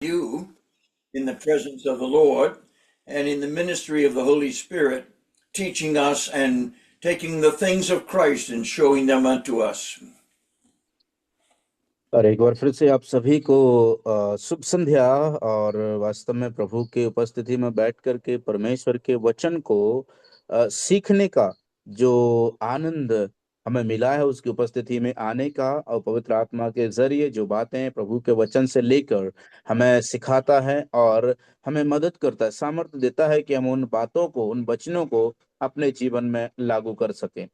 you in the presence of the Lord and in the ministry of the Holy Spirit, teaching us and taking the things of Christ and showing them unto us. और एक बार फिर से आप सभी को शुभ संध्या। और वास्तव में प्रभु के उपस्थिति में बैठ करके परमेश्वर के वचन को सीखने का जो आनंद हमें मिला है, उसकी उपस्थिति में आने का, और पवित्र आत्मा के जरिए जो बातें प्रभु के वचन से लेकर हमें सिखाता है और हमें मदद करता है, सामर्थ्य देता है कि हम उन बातों को, उन वचनों को अपने जीवन में लागू कर सकें।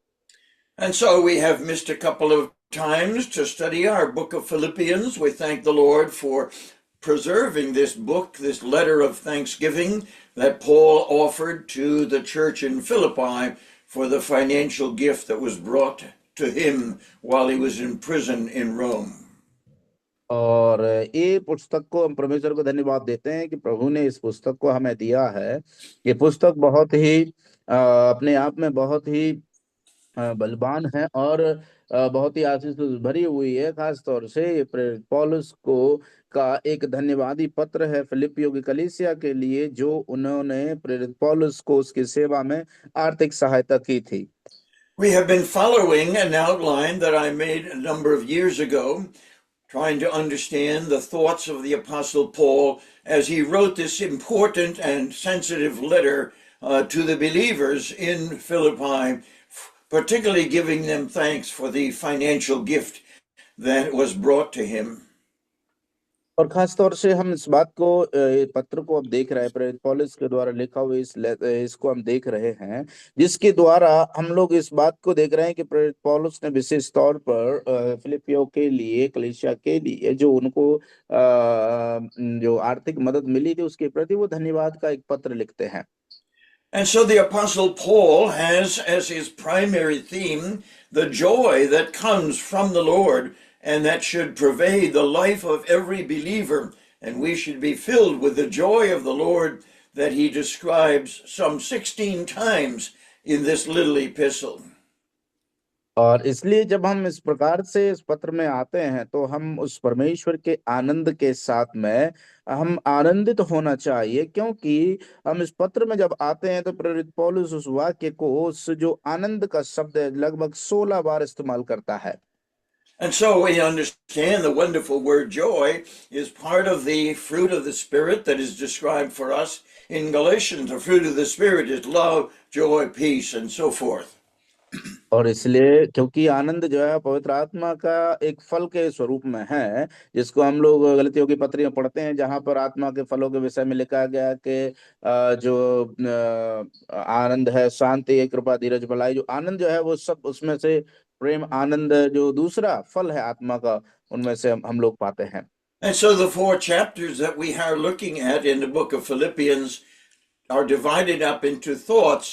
And so we have missed a couple of times to study our book of Philippians. We thank the Lord for preserving this book, this letter of thanksgiving that Paul offered to the church in Philippi for the financial gift that was brought to him while he was in prison in Rome. और ये पुस्तक को हम परमेश्वर को धन्यवाद देते हैं कि प्रभु ने इस पुस्तक को हमें दिया है। ये पुस्तक बहुत ही अपने आप में बहुत ही बलवान है और बहुत ही आशीष भरी हुई है। खास तौर से ये प्रेरित पौलुस को का एक धन्यवादी पत्र है फिलिपियों की कलीसिया के लिए, जो उन्होंने प्रेरित पौलुस को उसकी सेवा में आर्थिक सहायता की थी। We have been following an outline that I made a number of years ago, trying to understand the thoughts of the Apostle Paul as he wrote this important and sensitive letter to the believers in Philippi, particularly giving them thanks for the financial gift that was brought to him. और खास तौर से हम इस बात को, पत्र को अब देख रहे हैं, प्रेरित पौलुस के द्वारा लिखा हुआ इसको हम देख रहे हैं, जिसके द्वारा हम लोग इस बात को देख रहे हैं कि प्रेरित पौलुस ने विशेष तौर पर फिलिपियों के लिए, कलीसिया के लिए, जो उनको जो आर्थिक मदद मिली थी उसके प्रति वो धन्यवाद का एक पत्र लिखते हैं। And so the Apostle Paul has as his primary theme the joy that comes from the Lord, and that should pervade the life of every believer. And we should be filled with the joy of the Lord that he describes some 16 times in this little epistle. और इसलिए जब हम इस प्रकार से इस पत्र में आते हैं तो हम उस परमेश्वर के आनंद के साथ में हम आनंदित होना चाहिए, क्योंकि हम इस पत्र में जब आते हैं तो प्रेरित पौलुस उस वाक्य को, उस जो आनंद का शब्द है, लगभग 16 बार इस्तेमाल करता है। And so we understand the wonderful word joy is part of the fruit of the Spirit that is described for us in Galatians. The fruit of the Spirit is love, joy, peace, and so forth. और इसलिए क्योंकि आनंद जो है पवित्र आत्मा का एक फल के स्वरूप में है, जिसको हम लोग गलतियों की पत्री में पढ़ते हैं, जहां पर आत्मा के फलों के विषय में लिखा गया कि जो आनंद है, शांति है, कृपा, धीरज, भलाई, जो आनंद जो है वो सब उसमें से प्रेम, आनंद जो दूसरा फल है आत्मा का, उनमें से हम लोग पाते हैं। And so the 4 chapters that we are looking at in the book of Philippians are divided up into thoughts.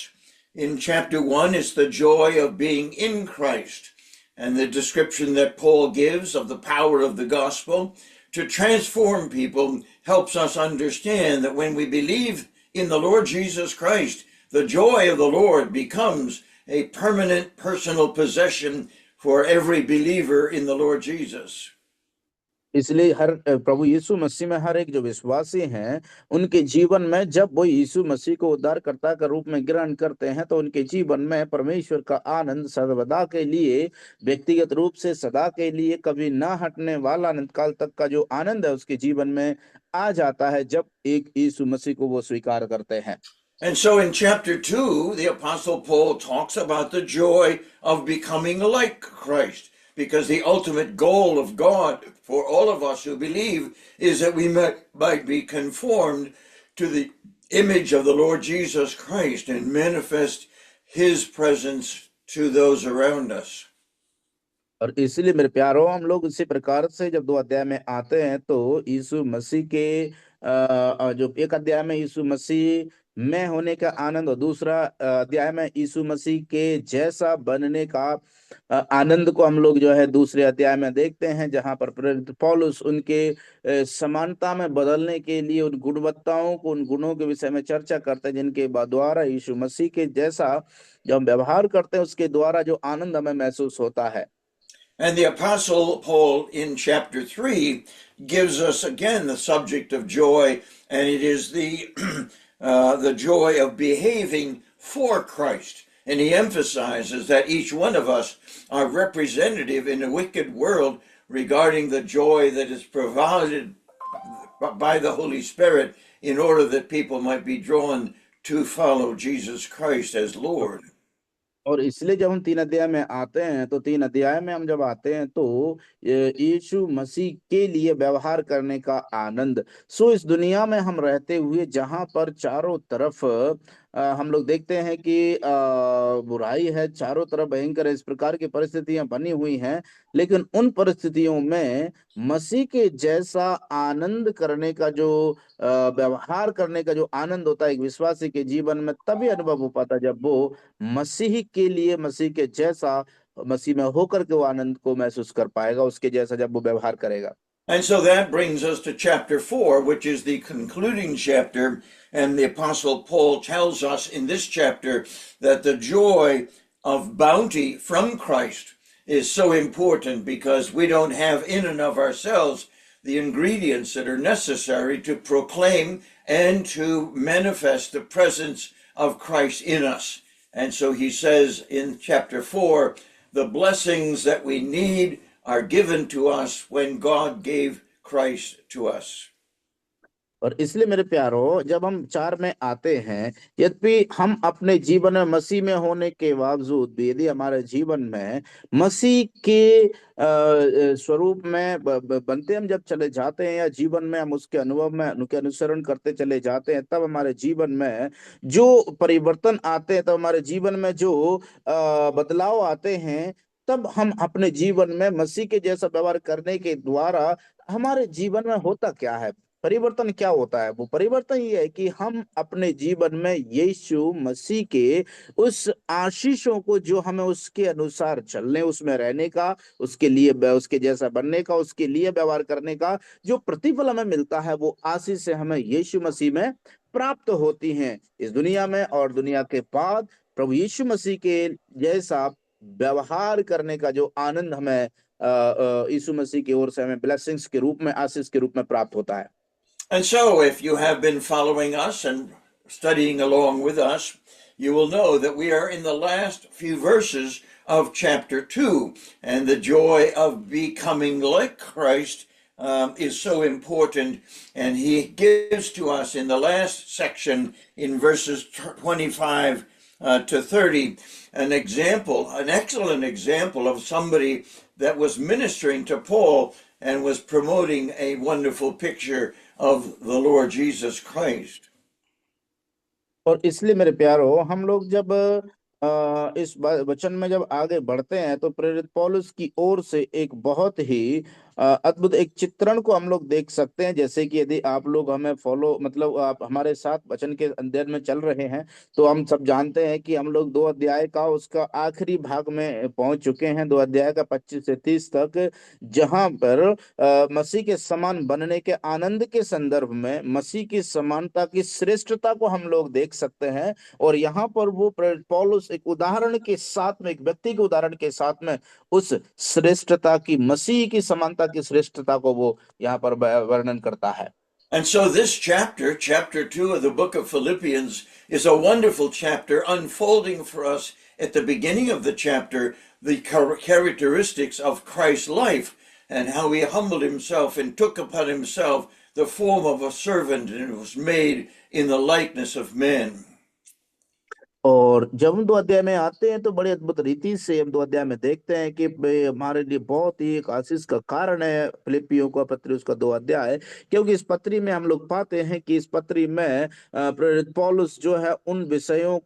In chapter 1 is the joy of being in Christ, and the description that Paul gives of the power of the gospel to transform people helps us understand that when we believe in the Lord Jesus Christ, the joy of the Lord becomes a permanent personal possession for every believer in the Lord Jesus. इसलिए हर प्रभु यीशु मसीह में हर एक जो विश्वासी हैं, उनके जीवन में जब वो यीशु मसीह को उद्धारकर्ता के रूप में ग्रहण करते हैं तो उनके जीवन में परमेश्वर का आनंद सर्वदा के लिए, व्यक्तिगत रूप से सदा के लिए, कभी ना हटने वाला अनंत काल तक का जो आनंद है उसके जीवन में आ जाता है जब एक यीशु मसीह को वो स्वीकार करते हैं। And so in chapter 2, the Apostle Paul talks about the joy of becoming like Christ, because the ultimate goal of God for all of us who believe is that we might be conformed to the image of the Lord Jesus Christ and manifest his presence to those around us. और इसलिए मेरे प्यारो, हम लोग इसी प्रकार से जब 2 अध्याय में आते हैं तो यीशु मसीह के जो एक अध्याय में यीशु मसीह में होने का आनंद और दूसरा अध्याय में यीशु मसीह के जैसा बनने का आनंद को हम लोग जो है दूसरे अध्याय में देखते हैं, जहां पर प्रेरित पौलुस उनके समानता में बदलने के लिए उन गुणवत्ताओं को, उन गुणों के विषय में चर्चा करते हैं जिनके द्वारा यीशु मसीह के जैसा जो हम व्यवहार करते हैं उसके द्वारा जो आनंद हमें महसूस होता है। And the Apostle Paul in chapter 3 gives us again the subject of joy, and it is the joy of behaving for Christ. And he emphasizes that each one of us are representative in a wicked world regarding the joy that is provided by the Holy Spirit in order that people might be drawn to follow Jesus Christ as Lord. और इसलिए जब हम 3 अध्याय में आते हैं तो 3 अध्याय में हम जब आते हैं तो यीशु मसीह के लिए व्यवहार करने का आनंद। सो इस दुनिया में हम रहते हुए जहां पर चारों तरफ हम लोग देखते हैं कि बुराई है, चारों तरफ भयंकर इस प्रकार की परिस्थितियां बनी हुई हैं, लेकिन उन परिस्थितियों में मसीह के जैसा आनंद करने का जो व्यवहार करने का जो आनंद होता है एक विश्वासी के जीवन में, तभी अनुभव हो पाता है जब वो मसीह के लिए, मसीह के जैसा, मसीह में होकर के वो आनंद को महसूस कर पाएगा, उसके जैसा जब वो व्यवहार करेगा। And so that brings us to chapter 4, which is the concluding chapter. And the Apostle Paul tells us in this chapter that the joy of bounty from Christ is so important because we don't have in and of ourselves the ingredients that are necessary to proclaim and to manifest the presence of Christ in us. And so he says in chapter 4, the blessings that we need are given to us when God gave Christ to us. और इसलिए मेरे प्यारो, जब हम 4 में आते हैं, यद्यपि हम अपने जीवन में मसीह में होने के बावजूद भी यदि हमारे जीवन में मसीह के स्वरूप में बनते हम जब चले जाते हैं, या जीवन में हम उसके अनुभव में उनके अनुसरण करते चले जाते हैं, तब हमारे जीवन में जो परिवर्तन आते हैं, तब हमारे जीवन में जो बदलाव आते हैं, तब हम अपने जीवन में मसीह के जैसा व्यवहार करने के द्वारा हमारे जीवन में होता क्या है, परिवर्तन क्या होता है? वो परिवर्तन ये है कि हम अपने जीवन में यीशु मसीह के उस आशीषों को, जो हमें उसके अनुसार चलने, उसमें रहने का, उसके लिए उसके जैसा बनने का, उसके लिए व्यवहार करने का जो प्रतिफल हमें मिलता है, वो आशीष से हमें यीशु मसीह में प्राप्त होती हैं इस दुनिया में और दुनिया के बाद। प्रभु यीशु मसीह के जैसा व्यवहार करने का जो आनंद हमें यीशु मसीह की ओर से हमें ब्लेसिंग्स के रूप में, आशीष के रूप में प्राप्त होता है। And so, if you have been following us and studying along with us, you will know that we are in the last few verses of chapter 2, and the joy of becoming like Christ is so important. And he gives to us in the last section, in verses 25 to 30, an example, an excellent example of somebody that was ministering to Paul and was promoting a wonderful picture of the Lord Jesus Christ. और इसलिए मेरे प्यारो, हम लोग जब इस वचन में जब आगे बढ़ते हैं तो प्रेरित पौलुस की ओर से एक बहुत ही अद्भुत एक चित्रण को हम लोग देख सकते हैं। जैसे कि यदि आप लोग हमें फॉलो, मतलब आप हमारे साथ वचन के अध्ययन में चल रहे हैं, तो हम सब जानते हैं कि हम लोग 2 अध्याय का उसका आखिरी भाग में पहुंच चुके हैं, 2 अध्याय का 25 से 30 तक, जहां पर मसीह के समान बनने के आनंद के संदर्भ में मसीह की समानता की श्रेष्ठता को हम लोग देख सकते हैं। और यहाँ पर वो पौलुस एक उदाहरण के साथ में, एक व्यक्ति के उदाहरण के साथ में उस श्रेष्ठता की, मसीह की समानता की श्रेष्ठता को वो यहाँ पर वर्णन करता है। And so this chapter, chapter 2 of the book of Philippians, is a wonderful chapter, unfolding for us at the beginning of the chapter the characteristics of Christ's life and how he humbled himself and took upon himself the form of a servant and was made in the likeness of men. और जब हम 2 अध्याय में आते हैं तो बड़ी अद्भुत रीति से हम 2 अध्याय में देखते हैं कि हमारे लिए बहुत ही एक आशीष का कारण है फिलिपियों का पत्री, उसका 2 अध्याय, क्योंकि इस पत्री में हम लोग पाते हैं कि इस पत्री में प्रेरित पौलुस जो है उन विषयों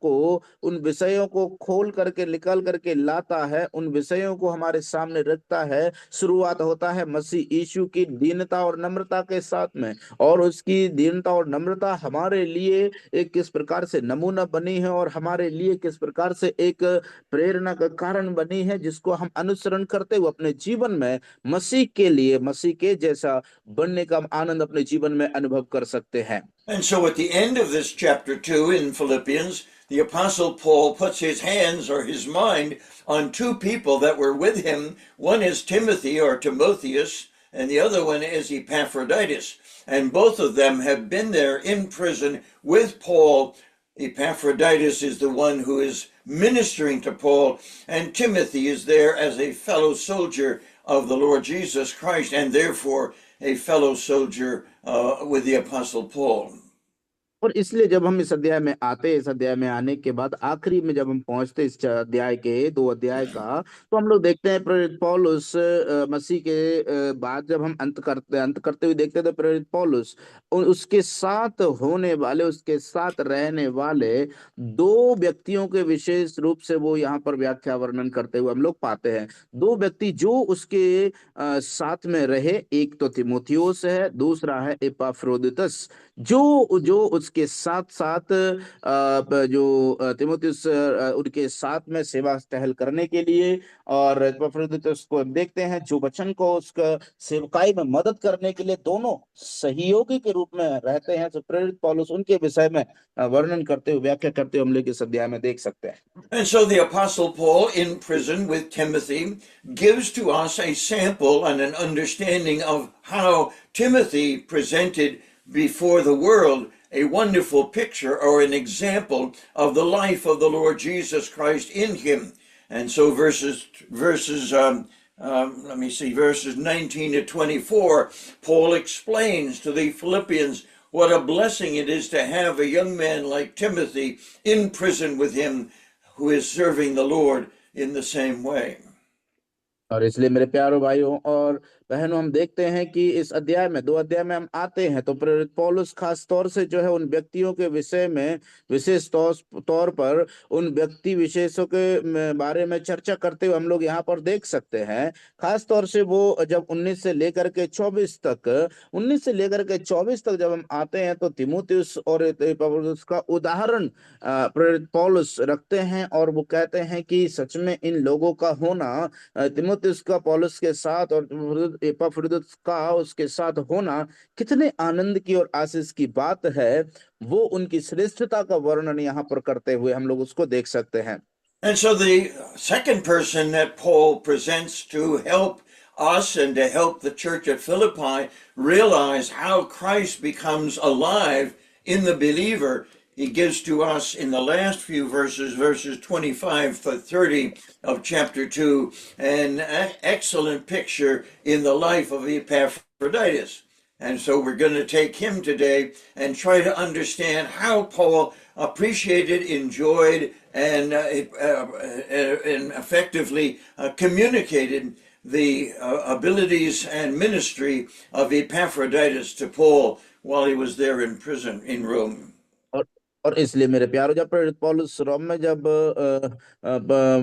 को खोल करके निकाल करके लाता है, उन विषयों को हमारे सामने रखता है। शुरुआत होता है मसीह यीशु की दीनता और नम्रता के साथ में, और उसकी दीनता और नम्रता हमारे लिए एक किस प्रकार से नमूना बनी है और हमारे लिए किस प्रकार से एक प्रेरणा का कारण बनी है, जिसको हम अनुसरण करते हुए अपने जीवन में मसीह के लिए, मसीह के जैसा बनने का हम आनंद अपने जीवन में अनुभव कर सकते हैं। And so at the end of this chapter 2 in Philippians, the Apostle Paul puts his hands or his mind on two people that were with him. One is Timothy or Timotheus, and the other one is Epaphroditus. And both of them have been there in prison with Paul. Epaphroditus is the one who is ministering to Paul, and Timothy is there as a fellow soldier of the Lord Jesus Christ, and therefore a fellow soldier with the Apostle Paul. और इसलिए जब हम इस अध्याय में आते हैं, इस अध्याय में आने के बाद आखिरी में जब हम पहुंचते इस अध्याय के 2 अध्याय का, तो हम लोग देखते हैं प्रेरित पौलुस मसीह के बाद जब हम अंत करते हुए देखते हैं, तो प्रेरित पौलुस उसके साथ होने वाले, उसके साथ रहने वाले 2 व्यक्तियों के विशेष रूप से वो यहाँ पर व्याख्या वर्णन करते हुए हम लोग पाते हैं। 2 व्यक्ति जो उसके साथ में रहे, एक तो तीमुथियुस है, दूसरा है एपाफ्रोदितस, जो जो उसके साथ साथ जो तीमुथियुस उनके साथ में सेवा टहल करने के लिए, और एपफ्रोदितुस को हम देखते हैं जो वचन को उसका सेवकाई में मदद करने के लिए दोनों सहयोगी के रूप में रहते हैं। तो प्रेरित पौलुस उनके विषय में वर्णन करते हुए, व्याख्या करते हुए हम लोग इस अध्याय में देख सकते हैं। And so the Apostle Paul in prison with Timothy gives to us a sample and an understanding of how Timothy presented before the world a wonderful picture or an example of the life of the Lord Jesus Christ in him. And so verses 19 to 24, Paul explains to the Philippians what a blessing it is to have a young man like Timothy in prison with him who is serving the Lord in the same way. और इसलिए मेरे प्यारों भाइयों और बहनों, हम देखते हैं कि इस अध्याय में, 2 अध्याय में हम आते हैं, तो प्रेरित पौलुस खास तौर से जो है उन व्यक्तियों के विषय में विशेष तौर पर उन व्यक्ति विशेषों के बारे में चर्चा करते हुए हम लोग यहाँ पर देख सकते हैं। खास तौर से वो जब 19 से लेकर के 24 तक जब हम आते हैं, तो तीमुथियुस और एपफ्रोदितुस का उदाहरण प्रेरित पौलुस रखते हैं, और वो कहते हैं कि सच में इन लोगों का होना, तीमुथियुस का पौलुस के साथ और एपफ्रोदितुस का उसके साथ होना कितने आनंद की और आशीष की बात है, वो उनकी श्रेष्ठता का वर्णन यहाँ पर करते हुए हम लोग उसको देख सकते हैं। And so the second person that Paul presents to help us and to help the church at Philippi realize how Christ becomes alive in the believer, he gives to us in the last few verses 25 to 30 of chapter 2, an excellent picture in the life of Epaphroditus. And so we're going to take him today and try to understand how Paul appreciated, enjoyed, and effectively communicated the abilities and ministry of Epaphroditus to Paul while he was there in prison in Rome. और इसलिए मेरे प्यारों, जब प्रेरित पौलुस रोम में जब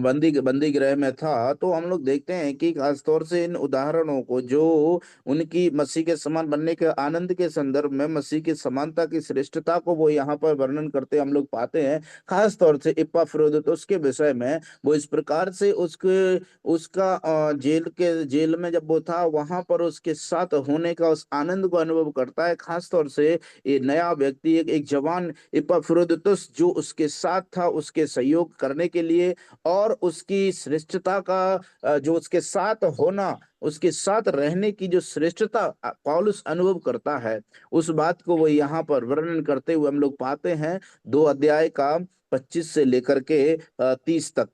बंदी गृह में था, तो हम लोग देखते हैं कि खास तौर से इन उदाहरणों को, जो उनकी मसीह के समान बनने के आनंद के संदर्भ में मसीह की समानता की श्रेष्ठता को वो यहाँ पर वर्णन करते हम लोग पाते हैं। खास तौर से एपफ्रोदितुस के विषय में वो इस प्रकार से उसका जेल में जब वो था, वहां पर उसके साथ होने का उस आनंद को अनुभव करता है। खास तौर से ये नया व्यक्ति, एक जवान एपफ्रोदितुस जो उसके साथ था, उसके सहयोग करने के लिए, और उसकी श्रेष्ठता का जो उसके साथ होना, उसके साथ रहने की जो श्रेष्ठता पौलुस अनुभव करता है, उस बात को वो यहाँ पर वर्णन करते हुए हम लोग पाते हैं 2 अध्याय का 25 से लेकर के 30 तक।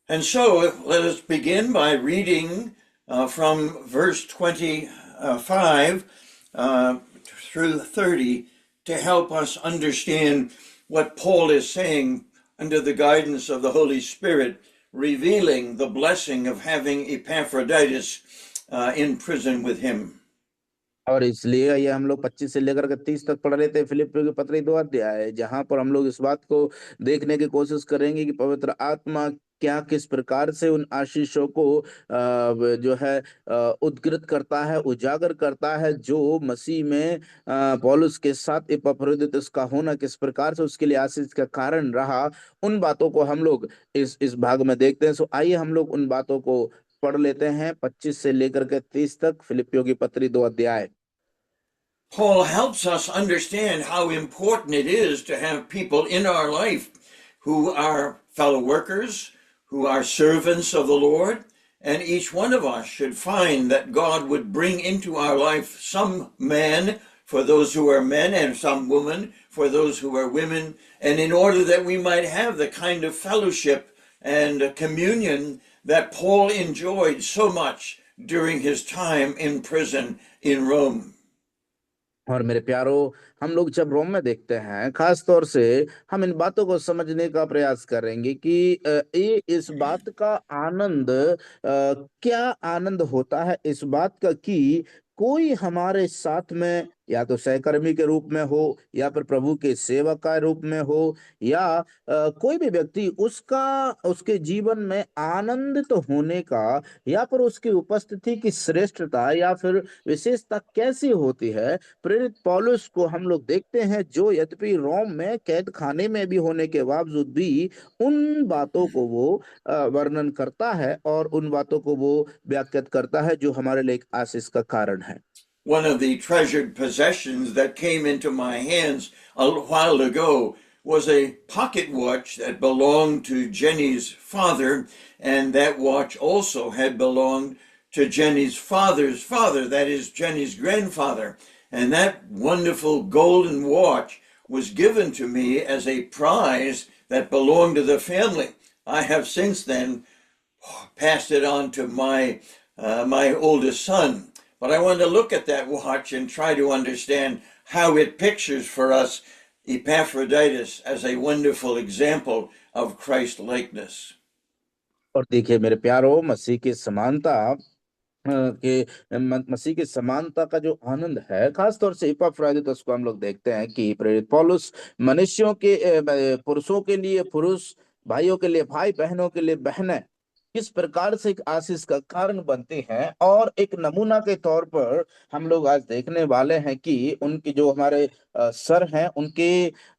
And so let us begin by reading from verse 25 through 30 to help us understand what Paul is saying under the guidance of the Holy Spirit, revealing the blessing of having Epaphroditus in prison with him. और इसलिए ये हम लोग 25 से लेकर के 30 तक पढ़ रहे थे फिलिप्पियों की पत्री 2 अध्याय, जहां पर हम लोग इस बात को देखने की कोशिश करेंगे कि पवित्र आत्मा क्या किस प्रकार से उन आशीषों को जो है उद्घृत करता है, उजागर करता है, जो मसीह में पौलुस के साथ इपफ्रोदितुस का होना किस प्रकार से उसके लिए आशीष का कारण रहा। उन बातों को हम लोग इस भाग में देखते हैं। सो आइए हम लोग उन बातों को पढ़ लेते हैं 25 से लेकर के 30 तक, फिलिपियों की पत्री 2 अध्याय। Paul helps us understand how important it is to have people in our life who are fellow workers, who are servants of the Lord, and each one of us should find that God would bring into our life some man for those who are men and some woman for those who are women, and in order that we might have the kind of fellowship and communion that Paul enjoyed so much during his time in prison in Rome. और मेरे प्यारो, हम लोग जब रोम में देखते हैं, खास तौर से हम इन बातों को समझने का प्रयास करेंगे कि ये इस बात का आनंद, क्या आनंद होता है इस बात का कि कोई हमारे साथ में या तो सहकर्मी के रूप में हो या फिर प्रभु के सेवक का रूप में हो, या कोई भी व्यक्ति उसका उसके जीवन में आनंदित तो होने का या फिर उसकी उपस्थिति की श्रेष्ठता या फिर विशेषता कैसी होती है। प्रेरित पौलुस को हम लोग देखते हैं जो यद्यपि रोम में कैद खाने में भी होने के बावजूद भी उन बातों को वो वर्णन करता है और उन बातों को वो व्याख्यात करता है जो हमारे लिए एक आशीष का कारण है। One of the treasured possessions that came into my hands a while ago was a pocket watch that belonged to Jenny's father, and that watch also had belonged to Jenny's father's father, that is Jenny's grandfather. And that wonderful golden watch was given to me as a prize that belonged to the family. I have since then passed it on to my oldest son. But I want to look at that watch and try to understand how it pictures for us Epaphroditus as a wonderful example of Christ-likeness. और देखिए मेरे प्यारो, मसीह की समानता मसीह की समानता का जो आनंद है, खास तौर से इपफ्रादितुस को हम लोग देखते हैं कि प्रेरित पौलुस मनुष्यों के पुरुषों के लिए पुरुष, भाइयों के लिए भाई, बहनों के लिए बहनें किस प्रकार से एक आशीष का कारण बनती हैं। और एक नमूना के तौर पर हम लोग आज देखने वाले हैं कि उनके जो हमारे सर हैं, उनके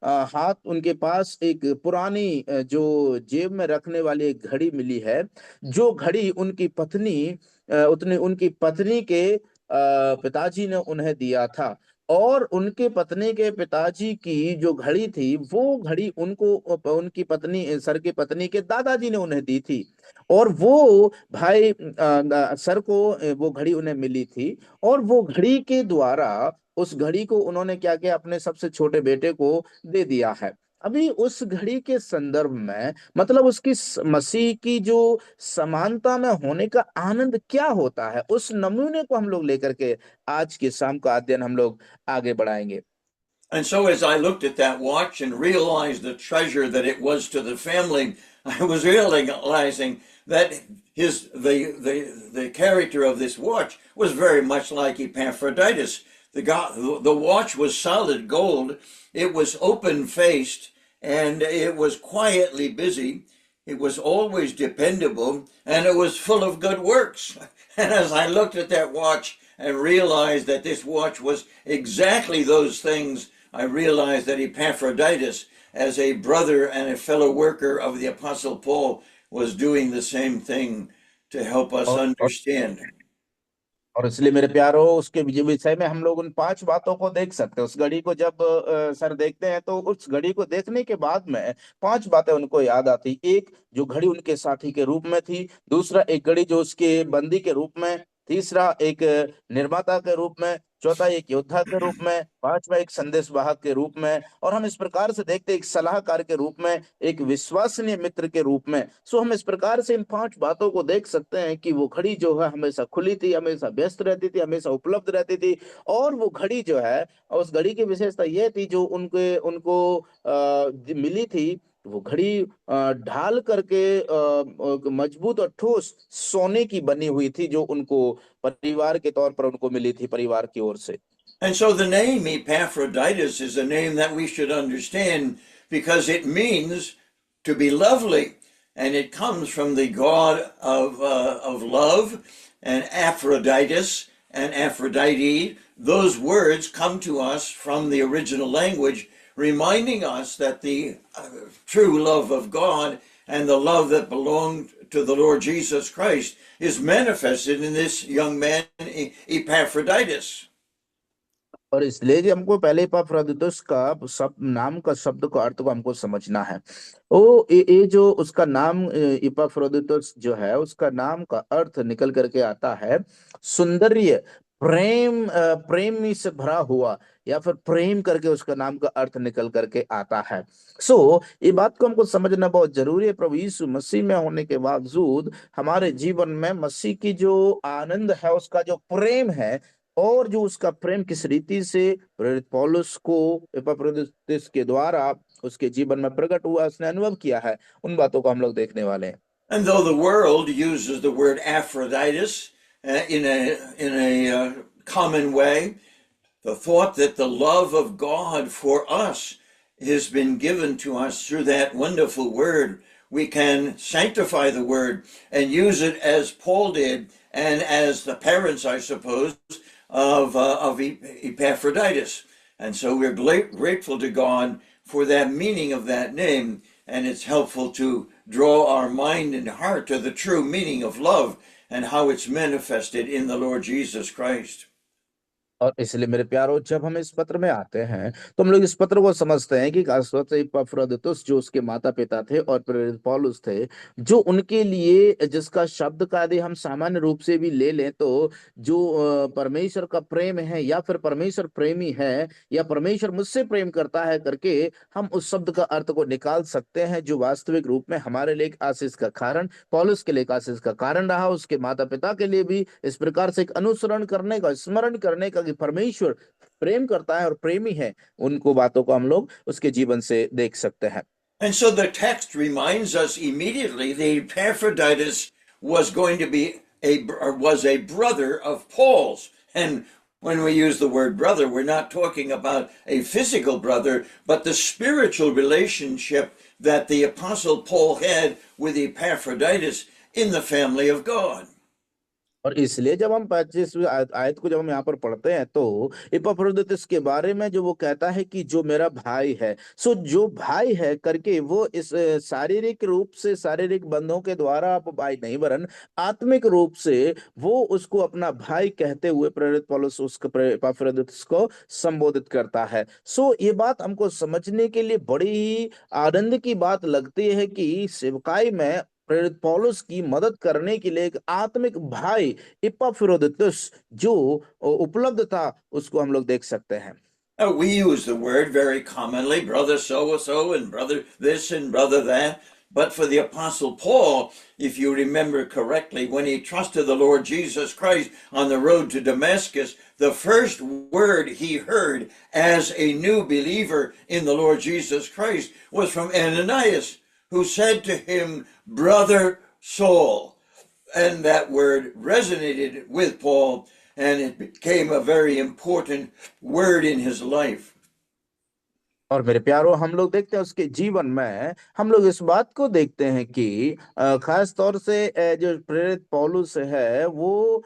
हाथ, उनके पास एक पुरानी जो जेब में रखने वाली एक घड़ी मिली है, जो घड़ी उनकी पत्नी उनकी पत्नी के पिताजी ने उन्हें दिया था। और उनके पत्नी के पिताजी की जो घड़ी थी, वो घड़ी उनको उनकी पत्नी सर की पत्नी के दादाजी ने उन्हें दी थी। और वो भाई सर को वो घड़ी उन्हें मिली थी, और वो घड़ी के द्वारा उस घड़ी को उन्होंने क्या किया, अपने सबसे छोटे बेटे को दे दिया है। अभी उस घड़ी के संदर्भ में मतलब उसकी मसीह की जो समानता में होने का आनंद क्या होता है, उस नमूने को हम लोग लेकर के आज के शाम का अध्ययन हम लोग आगे बढ़ाएंगे। And so as I looked at that watch and realized the treasure that it was to the family, I was realizing that the character of this watch was very much like Epaphroditus. The watch was solid gold. It was open-faced and it was quietly busy. It was always dependable and it was full of good works. And as I looked at that watch and realized that this watch was exactly those things, I realized that Epaphroditus, as a brother and a fellow worker of the Apostle Paul, was doing the same thing to help us understand. और इसलिए मेरे प्यारो, उसके विषय में हम लोग उन 5 बातों को देख सकते हैं। उस घड़ी को जब सर देखते हैं तो उस घड़ी को देखने के बाद में 5 बातें उनको याद आती। एक, जो घड़ी उनके साथी के रूप में थी। दूसरा, एक घड़ी जो उसके बंदी के रूप में। तीसरा, एक निर्माता के रूप में। चौथा, एक योद्धा के रूप में। पांचवा, एक संदेश वाहक के रूप में। और हम इस प्रकार से देखते एक सलाहकार के रूप में, एक विश्वसनीय मित्र के रूप में। सो हम इस प्रकार से इन 5 बातों को देख सकते हैं कि वो घड़ी जो है हमेशा खुली थी, हमेशा व्यस्त रहती थी, हमेशा उपलब्ध रहती थी। और वो घड़ी जो है, उस घड़ी की विशेषता यह थी जो उनको मिली थी, वो घड़ी ढाल करके मजबूत और ठोस सोने की बनी हुई थी, जो उनको परिवार के तौर पर उनको मिली थी, परिवार की ओर से। And so the name Epaphroditus is a name that we should understand because it means to be lovely. and it comes from the god of love, and Aphroditus and Aphrodite. Those words come to us from the original language, reminding us that the true love of God and the love that belonged to the Lord Jesus Christ is manifested in this young man, Epaphroditus. और इसलिए कि हमको पहले इपाफ्रोदितुस का सब नाम का शब्द को अर्थ को हमको समझना है। वो ये जो उसका नाम इपाफ्रोदितुस जो है उसका नाम का अर्थ निकल करके आता है सुंदर्य, प्रेम, प्रेमी से भरा हुआ, या फिर प्रेम करके उसका नाम का अर्थ निकल करके आता है। ये बात को हमको समझना बहुत जरूरी है। प्रभु यीशु मसीह में होने के बावजूद हमारे जीवन में मसीह की जो आनंद है, उसका जो प्रेम है, और जो उसका प्रेम किस रीति से प्रेरित पौलुस को एपफ्रोदितुस के द्वारा उसके जीवन में प्रकट हुआ, उसने अनुभव किया है, उन बातों को हम लोग देखने वाले हैं। And though the world uses the word Aphroditus in a common way, the thought that the love of God for us has been given to us through that wonderful word, we can sanctify the word and use it as Paul did, and as the parents, I suppose, of Epaphroditus. And so we're grateful to God for that meaning of that name, and it's helpful to draw our mind and heart to the true meaning of love and how it's manifested in the Lord Jesus Christ. और इसलिए मेरे प्यारो, जब हम इस पत्र में आते हैं तो हम लोग इस पत्र को समझते हैं कि खासतौर से इपफ्रोदितुस जो उसके माता पिता थे और प्रेरित पौलुस थे, जो उनके लिए, जिसका शब्द का यदि हम सामान्य रूप से भी ले लें तो जो परमेश्वर का प्रेम है, या फिर परमेश्वर प्रेमी है, या परमेश्वर मुझसे प्रेम करता है करके हम उस शब्द का अर्थ को निकाल सकते हैं, जो वास्तविक रूप में हमारे लिए एक आशीष का कारण, पौलुस के लिए एक आशीष का कारण रहा, उसके माता पिता के लिए भी इस प्रकार से एक अनुसरण करने का, स्मरण करने का कि परमेश्वर प्रेम करता है और प्रेमी है, उनको बातों को हम लोग उसके जीवन से देख सकते हैं। And so the text reminds us immediately that Epaphroditus was going to be was a brother of Paul's. And when we use the word brother, we're not talking about a physical brother, but the spiritual relationship that the Apostle Paul had with Epaphroditus in the family of God. और इसलिए जब हम 25वीं आयत को जब हम यहाँ पर पढ़ते हैं तो इपफ्रोदितुस के बारे में जो वो कहता है कि जो मेरा भाई है, सो जो भाई है करके वो इस शारीरिक रूप से, शारीरिक बंधों के द्वारा आप भाई नहीं, वरन आत्मिक रूप से वो उसको अपना भाई कहते हुए प्रेरित पौलुस इपफ्रोदितुस को संबोधित करता है। ये बात हमको समझने के लिए बड़ी ही आनंद की बात लगती है कि सेवकाई में प्रेरित पौलुस की मदद करने के लिए एक आत्मिक भाई इपफ्रोदितुस जो उपलब्ध था, उसको हम लोग देख सकते हैं। We use the word very commonly, brother so and brother this and brother that. But for the Apostle Paul, if you remember correctly, when he trusted the Lord Jesus Christ on the road to Damascus, the first word he heard as a new believer in the Lord Jesus Christ was from Ananias, who said to him, brother Saul. And that word resonated with Paul, and it became a very important word in his life. और मेरे प्यारो, हम लोग देखते हैं उसके जीवन में, हम लोग इस बात को देखते हैं कि खास तौर से जो प्रेरित पौलुस है वो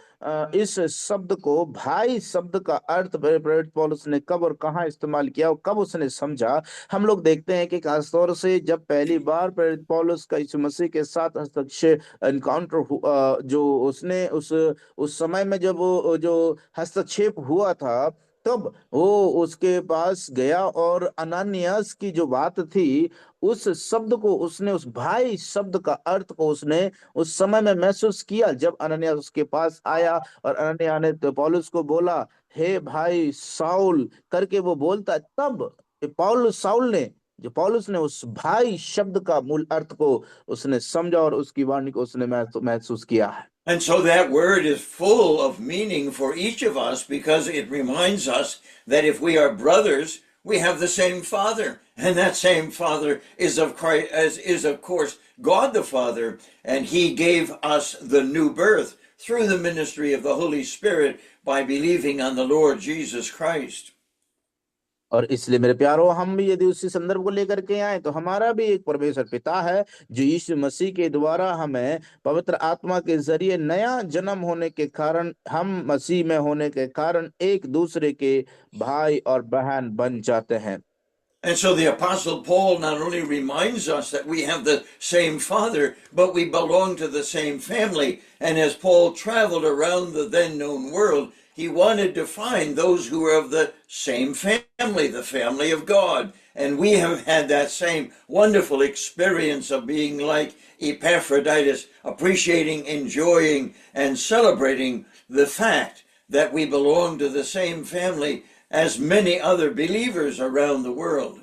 इस शब्द को, भाई शब्द का अर्थ प्रेरित पौलुस ने कब और कहाँ इस्तेमाल किया और कब उसने समझा, हम लोग देखते हैं कि खास तौर से जब पहली बार प्रेरित पौलुस का यीशु मसीह के साथ हस्तक्षेप एनकाउंटर जो उसने उस समय में जब वो जो हस्तक्षेप हुआ था, तब वो उसके पास गया और अनानियास की जो बात थी, उस शब्द को उसने, उस भाई शब्द का अर्थ को उसने उस समय में महसूस किया। जब अननियास उसके पास आया और अननियास ने तो पौलुस को बोला, हे भाई साउल करके वो बोलता, तब पौलुस ने उस भाई शब्द का मूल अर्थ को उसने समझा और उसकी वाणी को उसने महसूस किया है। And so that word is full of meaning for each of us, because it reminds us that if we are brothers, we have the same Father, and that same Father is of Christ, is of course God the Father, and He gave us the new birth through the ministry of the Holy Spirit by believing on the Lord Jesus Christ. और इसलिए मेरे प्यारो, हम भी यदि उसी संदर्भ को लेकर के आए तो हमारा भी एक परमेश्वर पिता है जो यीशु मसीह के द्वारा हमें पवित्र आत्मा के जरिए नया जन्म होने के कारण, हम मसीह में होने के कारण एक दूसरे के भाई और बहन बन जाते हैं। And so the Apostle Paul not only reminds us that we have the same Father, but we belong to the same family. And as Paul traveled around the then known world, he wanted to find those who were of the same family, the family of God. And we have had that same wonderful experience of being like Epaphroditus, appreciating, enjoying, and celebrating the fact that we belong to the same family as many other believers around the world.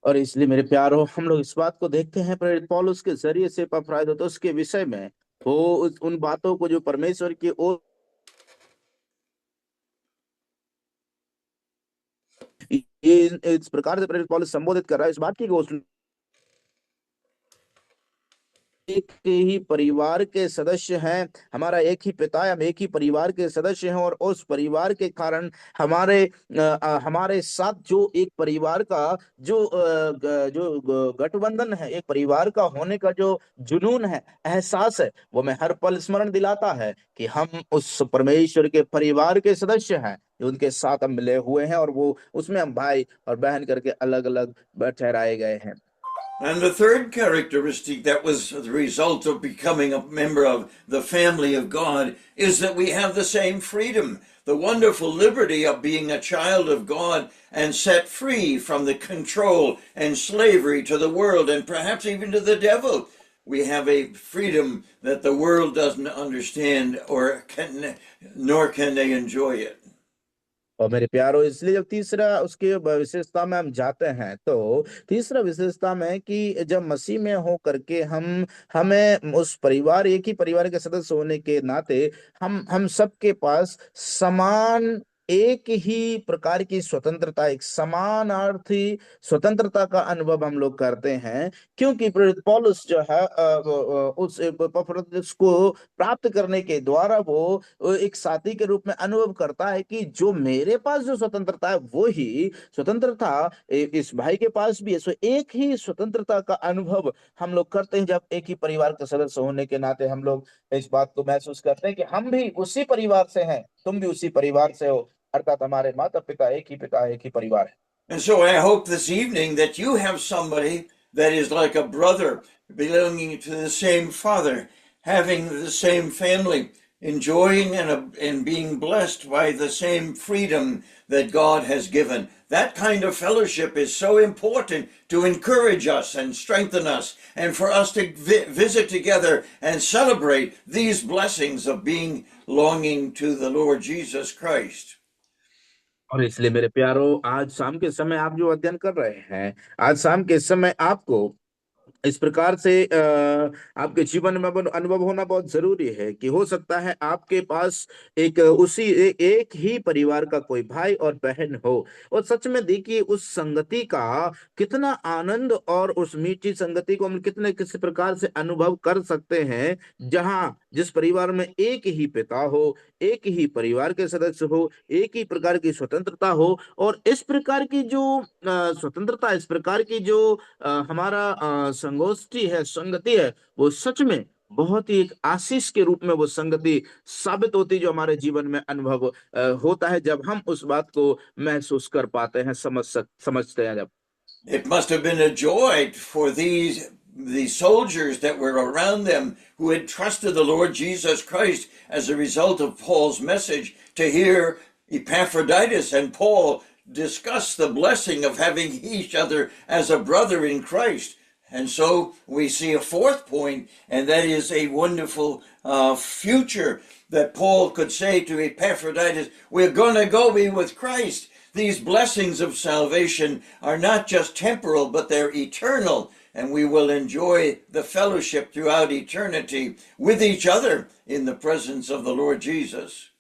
और इसलिए मेरे प्यारो, हम लोग इस बात को देखते हैं प्रेरित पौलुस के जरिए से एपफ्राइदितुस के विषय में, वो उन बातों को जो परमेश्वर की ओर इस प्रकार से प्रेरित पौलुस संबोधित कर रहा है, इस बात की घोषणा एक ही परिवार के सदस्य हैं, हमारा एक ही पिता है, हम एक ही परिवार के सदस्य हैं, और उस परिवार के कारण हमारे साथ जो एक परिवार का जो गठबंधन है, एक परिवार का होने का जो जुनून है, एहसास है, वो मैं हर पल स्मरण दिलाता है कि हम उस परमेश्वर के परिवार के सदस्य हैं, उनके साथ हम मिले हुए हैं, और वो उसमें हम भाई और बहन करके अलग अलग ठहराए गए हैं। And the third characteristic that was the result of becoming a member of the family of God is that we have the same freedom, the wonderful liberty of being a child of God and set free from the control and slavery to the world and perhaps even to the devil. We have a freedom that the world doesn't understand nor can they enjoy it. और मेरे प्यारो, इसलिए जब तीसरा उसके विशेषता में हम जाते हैं, तो तीसरा विशेषता में कि जब मसीह में हो करके हमें उस परिवार, एक ही परिवार के सदस्य होने के नाते हम सबके पास समान एक ही प्रकार की स्वतंत्रता, एक समानार्थी स्वतंत्रता का अनुभव हम लोग करते हैं, क्योंकि प्रेरित पौलुस जो है उस एपफ्राइदितुस को प्राप्त करने के द्वारा वो एक साथी के रूप में अनुभव करता है कि जो मेरे पास जो स्वतंत्रता है, वो ही स्वतंत्रता इस भाई के पास भी है। सो एक ही स्वतंत्रता का अनुभव हम लोग करते हैं, जब एक ही परिवार के सदस्य होने के नाते हम लोग इस बात को महसूस करते हैं कि हम भी उसी परिवार से हैं, तुम भी उसी परिवार से हो, अर्थात हमारे माता पिता एक ही पिता, एक ही परिवार है। And so I hope this evening that you have somebody that is like a brother, belonging to the same father, having the same family, enjoying and being blessed by the same freedom that God has given. That kind of fellowship is so important to encourage us and strengthen us, and for us to visit together and celebrate these blessings of belonging to the Lord Jesus Christ. और इसलिए मेरे प्यारो, आज शाम के समय आप जो अध्ययन कर रहे हैं, आज शाम के समय आपको इस प्रकार से आपके जीवन में अनुभव होना बहुत जरूरी है कि हो सकता है आपके पास एक ही परिवार का कोई भाई और बहन हो, और सच में देखिए उस संगति का कितना आनंद, और उस मीठी संगति को हम किस प्रकार से अनुभव कर सकते हैं, जिस परिवार में एक ही पिता हो, एक ही परिवार के सदस्य हो, एक ही प्रकार की स्वतंत्रता हो, और इस प्रकार की जो स्वतंत्रता, इस प्रकार की जो हमारा संगोष्ठी है, संगति है, वो सच में बहुत ही एक आशीष के रूप में वो संगति साबित होती, जो हमारे जीवन में अनुभव होता है, जब हम उस बात को महसूस कर पाते हैं, समझते हैं जब। It must have been a joy for these soldiers that were around them who had trusted the Lord Jesus Christ as a result of Paul's message, to hear Epaphroditus and Paul discuss the blessing of having each other as a brother in Christ. And so we see a fourth point, and that is a wonderful future that Paul could say to Epaphroditus, we're going to go be with Christ. These blessings of salvation are not just temporal, but they're eternal, and we will enjoy the fellowship throughout eternity with each other in the presence of the Lord Jesus.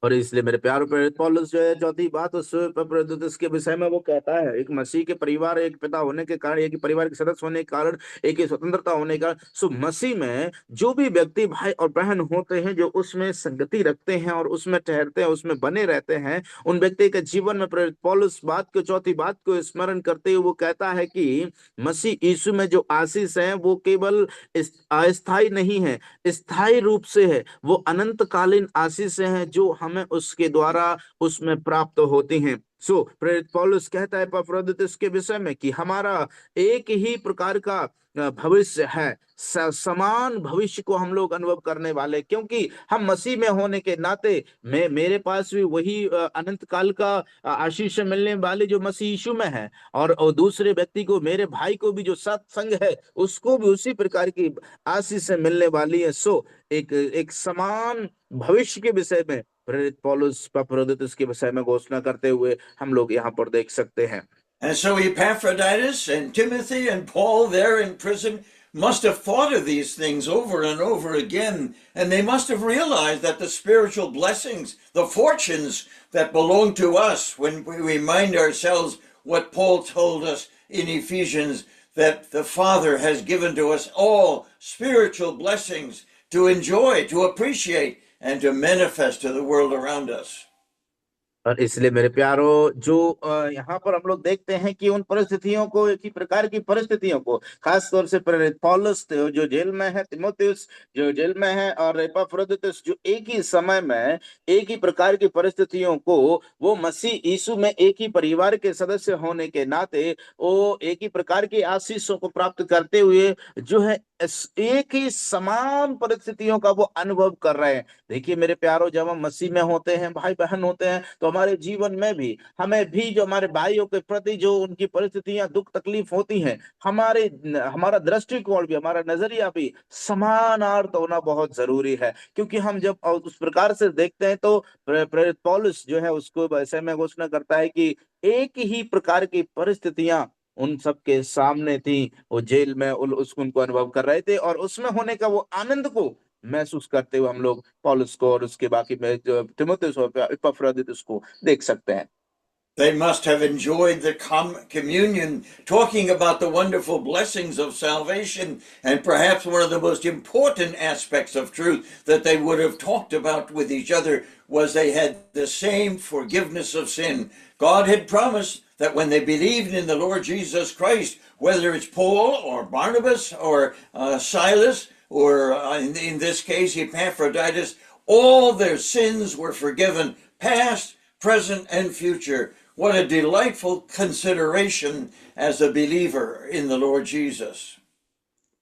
और इसलिए मेरे प्यारे प्रेरित पौलुस जो है चौथी बात उस प्रद्युत के विषय में वो कहता है, एक मसीह के परिवार, एक पिता होने के कारण, एक ही परिवार के सदस्य होने के कारण, एक ही स्वतंत्रता होने के कारण, सो मसीह में जो भी व्यक्ति भाई और बहन होते हैं, जो उसमें संगति रखते हैं और उसमें ठहरते हैं, उसमें बने रहते हैं, उन व्यक्ति के जीवन में प्रेरित पौलुस बात को, चौथी बात को स्मरण करते हुए वो कहता है कि मसीह यीशु में जो आशीष है वो केवल अस्थाई नहीं है, स्थायी रूप से है। वो अनंतकालीन आशीष हैं जो हमें उसके द्वारा उसमें प्राप्त होती हैं। सो प्रेरित पौलुस कहता है एपफ्रोदितुस के विषय में कि हमारा एक ही प्रकार का भविष्य है, समान भविष्य को हम लोग अनुभव करने वाले, क्योंकि हम मसीह में होने के नाते मेरे पास भी वही अनंत काल का आशीष मिलने वाली जो मसीह यीशु में है, और दूसरे व्यक्ति को, मेरे भाई को भी जो सत्संग है उसको भी उसी प्रकार की आशीष से मिलने वाली है। सो एक एक समान भविष्य के विषय में प्रेरित पौलुस पफ्रोदितुस के विषय में घोषणा करते हुए हम लोग यहाँ पर देख सकते हैं। And so Epaphroditus and Timothy and Paul there in prison must have thought of these things over and over again, and they must have realized that the spiritual blessings, the fortunes that belong to us, when we remind ourselves what Paul told us in Ephesians, that the Father has given to us all spiritual blessings to enjoy, to appreciate, and to manifest to the world around us. और इसलिए मेरे प्यारो, जो यहाँ पर हम लोग देखते हैं कि उन परिस्थितियों को, एक ही प्रकार की परिस्थितियों को, खास तौर से प्रेरित पौलुस जो जेल में है, तिमोथियुस जो जेल में है, और एपफ्रोदितुस जो एक ही समय में एक ही प्रकार की परिस्थितियों को वो मसीह यीशु में एक ही परिवार के सदस्य होने के नाते वो एक ही प्रकार की आशीषों को प्राप्त करते हुए जो है एक ही समान परिस्थितियों का वो अनुभव कर रहे हैं। देखिए मेरे प्यारो, जब हम मसीह में होते हैं, भाई बहन होते हैं, तो हमारे जीवन में भी, हमें भी जो हमारे भाइयों के प्रति जो उनकी परिस्थितियां दुख तकलीफ होती हैं, हमारा दृष्टिकोण भी, हमारा नजरिया भी समानार्थ होना बहुत जरूरी है। क्योंकि हम जब उस प्रकार से देखते हैं तो प्रेरित पौलुस जो है उसको ऐसे में घोषणा करता है कि एक ही प्रकार की परिस्थितियां उन सबके सामने थी। वो जेल में उसको उनको अनुभव कर रहे थे, और उसमें होने का वो आनंद को महसूस करते हुए हम लोग पौलुस को और उसके बाकी में जो तिमुथियुस और एपफ्रोदितुस को देख सकते हैं। They must have enjoyed the communion, talking about the wonderful blessings of salvation. And perhaps one of the most important aspects of truth that they would have talked about with each other was they had the same forgiveness of sin. God had promised that when they believed in the Lord Jesus Christ, whether it's Paul or Barnabas or Silas, or in this case Epaphroditus, all their sins were forgiven, past, present, and future. What a delightful consideration as a believer in the Lord Jesus.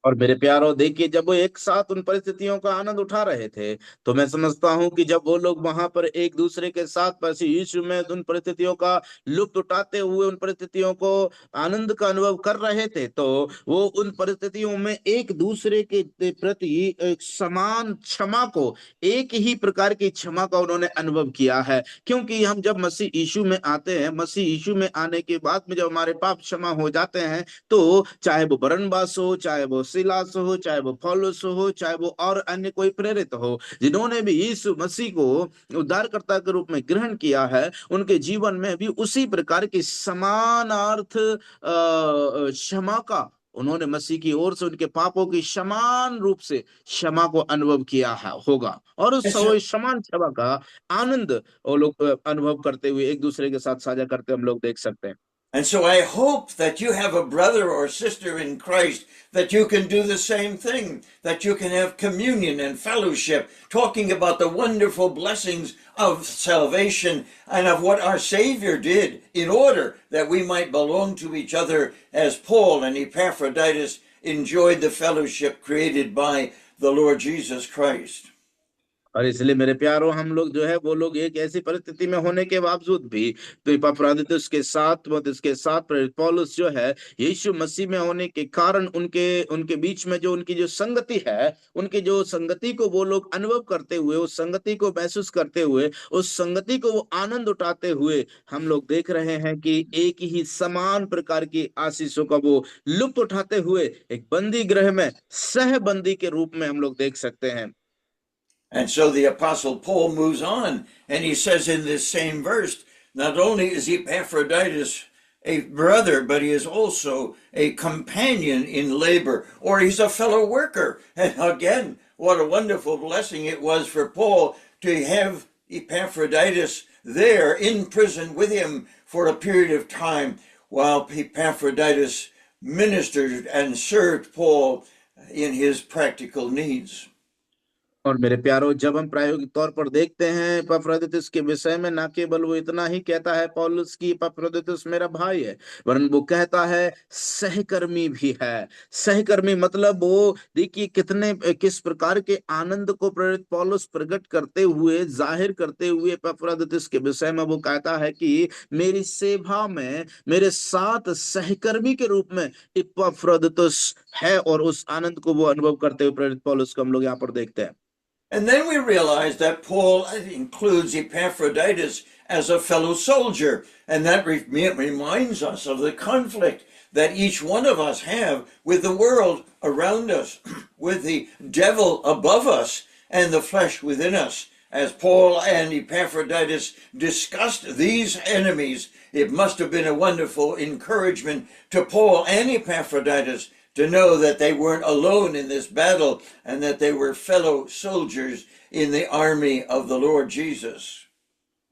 और मेरे प्यारो देखिए, जब वो एक साथ उन परिस्थितियों का आनंद उठा रहे थे, तो मैं समझता हूं कि जब वो लोग वहां पर एक दूसरे के साथ मसीह यीशु में उन परिस्थितियों का लुत्फ उठाते हुए उन परिस्थितियों को आनंद का अनुभव कर रहे थे, तो वो उन परिस्थितियों में एक दूसरे के प्रति एक समान क्षमा को, एक ही प्रकार की क्षमा का उन्होंने अनुभव किया है। क्योंकि हम जब मसीह यीशु में आते हैं, मसीह यीशु में आने के बाद में जब हमारे पाप क्षमा हो जाते हैं, तो चाहे वो बरनबास हो, चाहे वो सिलास हो, चाहे वो पौलुस हो, चाहे वो और अन्य कोई प्रेरित हो, जिन्होंने भी यीशु मसीह को उद्धारकर्ता के रूप में ग्रहण किया है, उनके जीवन में भी उसी प्रकार की समानार्थ क्षमा का उन्होंने मसीह की ओर से उनके पापों की समान रूप से क्षमा को अनुभव किया है होगा, और उस Yes, sir. समान क्षमा का आनंद वो लोग अनुभव करते हुए एक दूसरे के साथ साझा करते हम लोग देख सकते हैं। And so I hope that you have a brother or sister in Christ, that you can do the same thing, that you can have communion and fellowship, talking about the wonderful blessings of salvation and of what our Savior did in order that we might belong to each other as Paul and Epaphroditus enjoyed the fellowship created by the Lord Jesus Christ. और इसलिए मेरे प्यारो, हम लोग जो है वो लोग एक ऐसी परिस्थिति में होने के बावजूद भी, तो इपफ्रोदितुस के साथ उसके साथ प्रेरित पौलुस जो है यीशु मसीह में होने के कारण उनके उनके बीच में जो उनकी जो संगति है, उनकी जो संगति को वो लोग अनुभव करते हुए, उस संगति को महसूस करते हुए, उस संगति को वो आनंद उठाते हुए हम लोग देख रहे हैं कि एक ही समान प्रकार की आशीषों का वो लुत्फ उठाते हुए एक बंदी गृह में सहबंदी के रूप में हम लोग देख सकते हैं। And so the Apostle Paul moves on, and he says in this same verse, not only is Epaphroditus a brother, but he is also a companion in labor, or he's a fellow worker. And again, what a wonderful blessing it was for Paul to have Epaphroditus there in prison with him for a period of time while Epaphroditus ministered and served Paul in his practical needs. और मेरे प्यारो, जब हम प्रायोगिक तौर पर देखते हैं एपफ्रोदितुस के विषय में, ना केवल वो इतना ही कहता है पौलुस की एपफ्रोदितुस मेरा भाई है, वरन वो कहता है सहकर्मी भी है। सहकर्मी मतलब वो देखिए किस प्रकार के आनंद को प्रेरित पौलुस प्रकट करते हुए, जाहिर करते हुए एपफ्रोदितुस के विषय में वो कहता है कि मेरी सेवा में मेरे साथ सहकर्मी के रूप में एपफ्रोदितुस है, और उस आनंद को वो अनुभव करते हुए प्रेरित पौलुस को हम लोग यहाँ पर देखते हैं। And then we realize that Paul includes Epaphroditus as a fellow soldier, and that reminds us of the conflict that each one of us have with the world around us, with the devil above us and the flesh within us. As Paul and Epaphroditus discussed these enemies, it must have been a wonderful encouragement to Paul and Epaphroditus to know that they weren't alone in this battle and that they were fellow soldiers in the army of the Lord Jesus.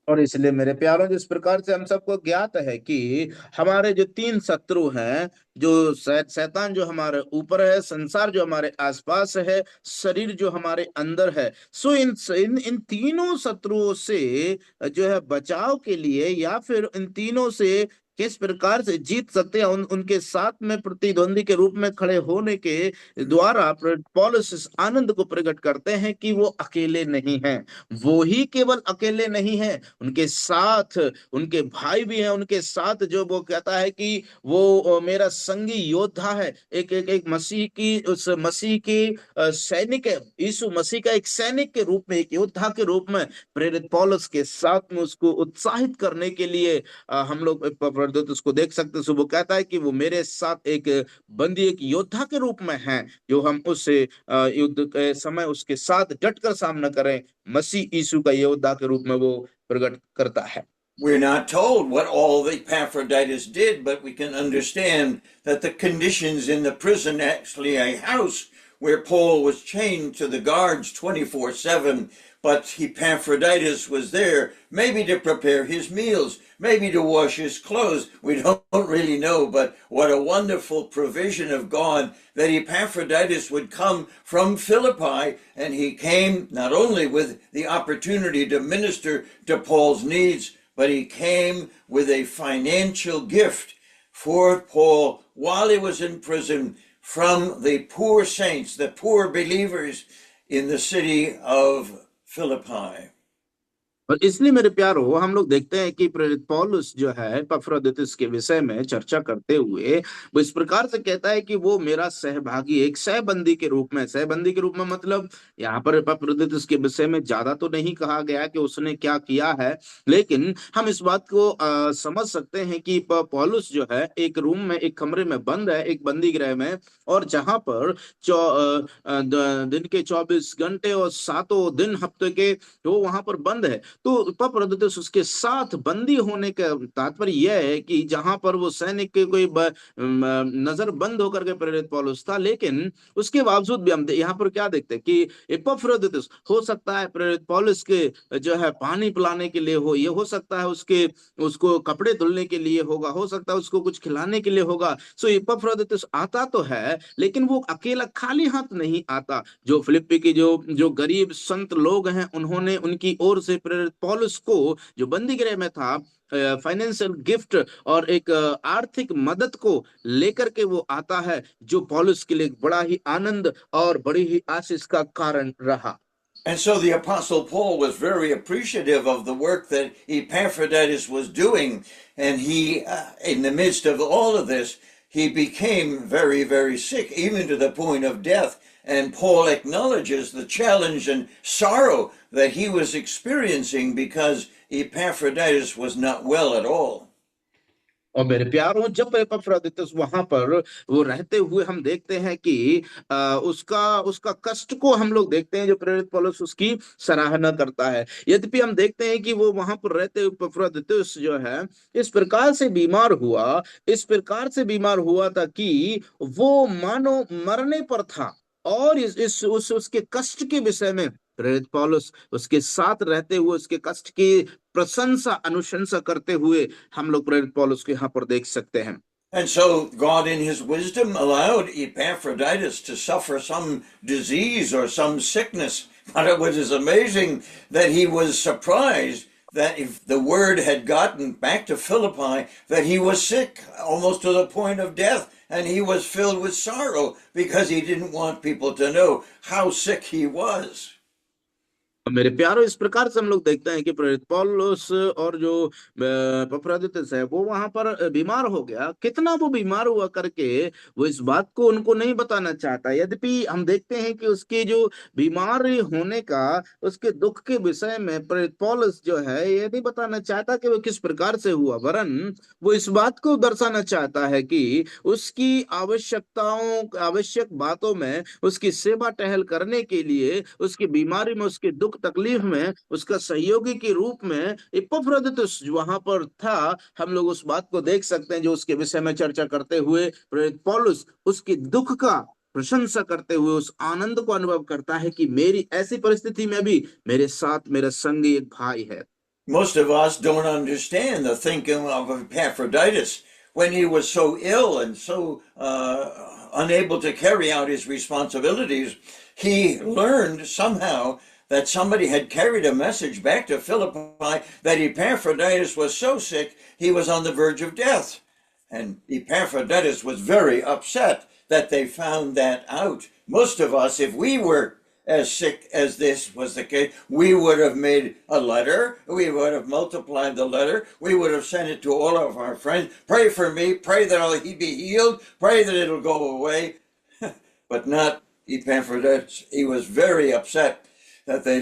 और इसलिए मेरे प्यारों, जिस प्रकार से हम सबको ज्ञात है कि हमारे जो तीन शत्रु हैं, जो शैतान जो हमारे ऊपर है, संसार जो हमारे आसपास है, शरीर जो हमारे अंदर है, सो इन तीनों शत्रुओं से जो है बचाव के लिए, या फिर इन तीनों से किस प्रकार से जीत सकते हैं, उनके साथ में प्रतिद्वंदी के रूप में खड़े होने के द्वारा पौलुस इस आनंद को प्रकट करते हैं कि वो अकेले नहीं हैं। वो ही केवल अकेले नहीं है, उनके साथ उनके भाई भी हैं, उनके साथ जो वो कहता है कि वो मेरा संगी योद्धा है, एक मसीह की, उस मसीह की सैनिक है, यीशु मसीह का एक सैनिक के रूप में, एक योद्धा के रूप में प्रेरित पौलुस के साथ में उसको उत्साहित करने के लिए हम लोग उसको देख सकते हैं। वो कहता है कि वो मेरे साथ एक बंदी, एक योद्धा के रूप में है, जो हम उस युद्ध के समय उसके साथ डटकर सामना करें। मसीह यीशु का योद्धा के रूप में वो प्रकट करता है। We're not told what all the Epaphroditus did, but we can understand that the conditions in the prison, actually a house where Paul was chained to the guards 24/7, but Epaphroditus was there, maybe to prepare his meals, maybe to wash his clothes. We don't really know, but what a wonderful provision of God that Epaphroditus would come from Philippi, and he came not only with the opportunity to minister to Paul's needs, but he came with a financial gift for Paul while he was in prison from the poor saints, the poor believers in the city of Philippi. और इसलिए मेरे प्यारो, हम लोग देखते हैं कि प्रेरित पौलुस जो है एपफ्रोदितुस के विषय में चर्चा करते हुए वो इस प्रकार से कहता है कि वो मेरा सहभागी, एक सहबंदी के रूप में। सहबंदी के रूप में मतलब यहाँ पर एपफ्रोदितुस के विषय में ज्यादा तो नहीं कहा गया कि उसने क्या किया है, लेकिन हम इस बात को समझ सकते हैं कि पौलुस जो है एक रूम में, एक कमरे में बंद है, एक बंदी गृह में, और जहां पर दिन के 24 घंटे और 7 दिन हफ्ते के वो वहां पर बंद है। तो एपफ्रोदितुस उसके साथ बंदी होने का तात्पर्य यह है कि जहां पर वो सैनिक के कोई नजर बंद होकर के प्रेरित पौलुस था, लेकिन उसके बावजूद भी हम यहाँ पर क्या देखते हैं कि एपफ्रोदितुस हो सकता है प्रेरित पौलुस के जो है पानी पिलाने के लिए हो, ये हो सकता है उसको कपड़े धुलने के लिए होगा, हो सकता है उसको कुछ खिलाने के लिए होगा। सो एपफ्रोदितुस आता तो है, लेकिन वो अकेला खाली हाथ नहीं आता। जो फिलिप्पी के जो गरीब संत लोग हैं, उन्होंने उनकी ओर से प्रेरित पौलुस को, जो बंदी गृह में था, फाइनेंशियल गिफ्ट और एक आर्थिक मदद को लेकर के वो आता है, जो पौलुस के लिए बड़ा ही आनंद और बड़ी ही आशीष का कारण रहा। And so the Apostle Paul was very appreciative of the work that Epaphroditus was doing, and he, in the midst of all of this, he became very, very sick, even to the point of death. And Paul acknowledges the challenge and sorrow that he was experiencing because Epaphroditus was not well at all. और मेरे प्यारों, जब एपफ्रोदितुस वहां पर वो रहते हुए हम देखते हैं कि उसका उसका कष्ट को हम लोग देखते हैं, जो प्रेरित पौलुस उसकी सराहना करता है। यद्यपि हम देखते हैं कि वो वहां पर रहते हुए एपफ्रोदितुस जो है इस प्रकार से बीमार हुआ, इस प्रकार से बीमार हुआ था कि वो मानो मरने पर था। और उसके कष्ट के विषय में प्रेरित पौलुस उसके साथ रहते हुए उसके कष्ट की प्रशंसा अनुशंसा करते हुए हम लोग प्रेरित पौलुस को यहाँ पर देख सकते हैं। And so God in his wisdom allowed Epaphroditus to suffer some disease or some sickness. But what is amazing that he was surprised that if the word had gotten back to Philippi that he was sick almost to the point of death, and he was filled with sorrow because he didn't want people to know how sick he was. मेरे प्यारो, इस प्रकार से हम लोग देखते हैं कि प्रेरित पौलुस और जो एपफ्रोदितुस है वो वहां पर बीमार हो गया। कितना वो बीमार हुआ करके वो इस बात को उनको नहीं बताना चाहता। यद्यपि हम देखते हैं कि उसके जो बीमार होने का, उसके दुख के विषय में प्रेरित पौलुस जो है ये नहीं बताना चाहता कि वो किस प्रकार से हुआ, वरन वो इस बात को दर्शाना चाहता है कि उसकी आवश्यक बातों में उसकी सेवा टहल करने के लिए, उसकी बीमारी में, उसके दुख तकलीफ में उसका सहयोगी के रूप में इपफ्रोदितुस वहां पर था। हम लोग उस बात को देख सकते हैं जो उसके विषय में चर्चा करते हुए प्रेरित पौलुस उसके दुख का प्रशंसा करते हुए उस आनंद को अनुभव करता है कि मेरी ऐसी परिस्थिति में भी मेरे साथ मेरा संगी एक भाई है। Most of us don't understand the thinking of Epaphroditus when he was so ill and so unable to carry out his responsibilities. He learned somehow that somebody had carried a message back to Philippi that Epaphroditus was so sick he was on the verge of death. And Epaphroditus was very upset that they found that out. Most of us, if we were as sick as this was the case, we would have made a letter. We would have multiplied the letter. We would have sent it to all of our friends. Pray for me. Pray that he be healed. Pray that it'll go away. But not Epaphroditus. He was very upset that they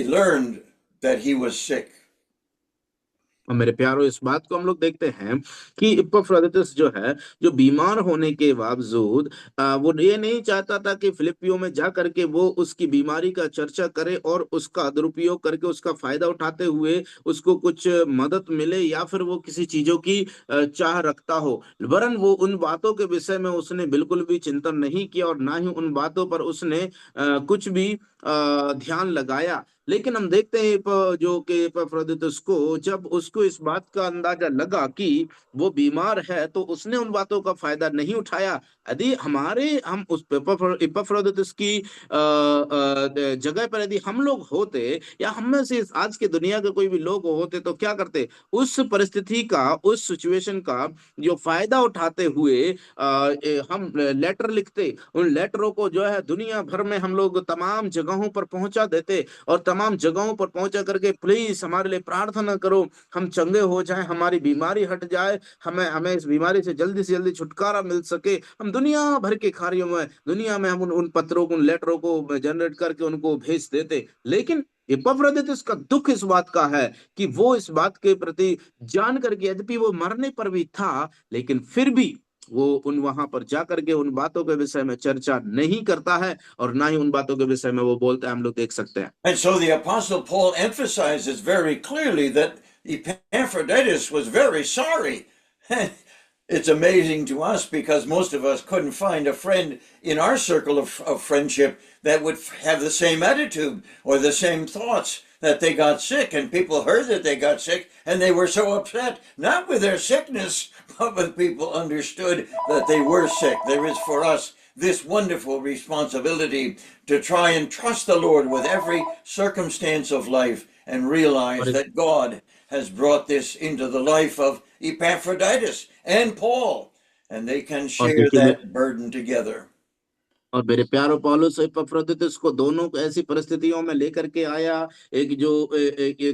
learned that he was sick. और मेरे प्यारों, इस बात को हम लोग देखते हैं कि इपफ्रोदितुस जो है, जो बीमार होने के बावजूद वो ये नहीं चाहता था कि फिलिपियों में जा करके वो उसकी बीमारी का चर्चा करे और उसका दुरुपयोग करके उसका फायदा उठाते हुए उसको कुछ मदद मिले या फिर वो किसी चीजों की चाह रखता हो। वरन वो उन बातों के विषय में उसने बिल्कुल भी चिंतन नहीं किया और ना ही उन बातों पर उसने कुछ भी ध्यान लगाया। लेकिन हम देखते हैं जो कि एपफ्रोदितुस को जब उसको इस बात का अंदाजा लगा कि वो बीमार है तो उसने उन बातों का फायदा नहीं उठाया। यदि हम उस एपफ्रोदितुस की जगह पर यदि हम लोग होते या हम में से आज के दुनिया के कोई भी लोग होते तो क्या करते? उस परिस्थिति का, उस सिचुएशन का जो फायदा उठाते हुए हम लेटर लिखते, उन लेटरों को जो है दुनिया भर में हम लोग तमाम जगहों पर पहुंचा देते और तमाम जगहों पर पहुंचा करके प्लीज हमारे लिए प्रार्थना करो, हम चंगे हो जाएं, हमारी बीमारी हट जाए, हमें हमें इस बीमारी से जल्दी छुटकारा मिल सके। हम दुनिया भर के कार्यों में, दुनिया में हम उन पत्रों को, उन लेटरों को जनरेट करके उनको भेज देते। लेकिन एपफ्रोदितुस का दुख इस बात का है कि वो इस बात के प्रति जान करके, यद्यपि वो मरने पर भी था, लेकिन फिर भी वो उन वहां पर जाकर के उन बातों के विषय में चर्चा नहीं करता है और ना ही उन बातों के विषय में वो बोलता है। हम लोग देख सकते हैं। And so the Apostle Paul emphasizes very clearly that Epaphroditus was very sorry. It's amazing to us because most of us couldn't find a friend in our circle of friendship that would have the same attitude or the same thoughts, that they got sick and people heard that they got sick and they were so upset, not with their sickness, but with people understood that they were sick. There is for us this wonderful responsibility to try and trust the Lord with every circumstance of life and realize that God has brought this into the life of Epaphroditus and Paul, and they can share that burden together. और मेरे प्यारो, पौलुस एपफ्रोदितुस को दोनों ऐसी परिस्थितियों में लेकर के आया। एक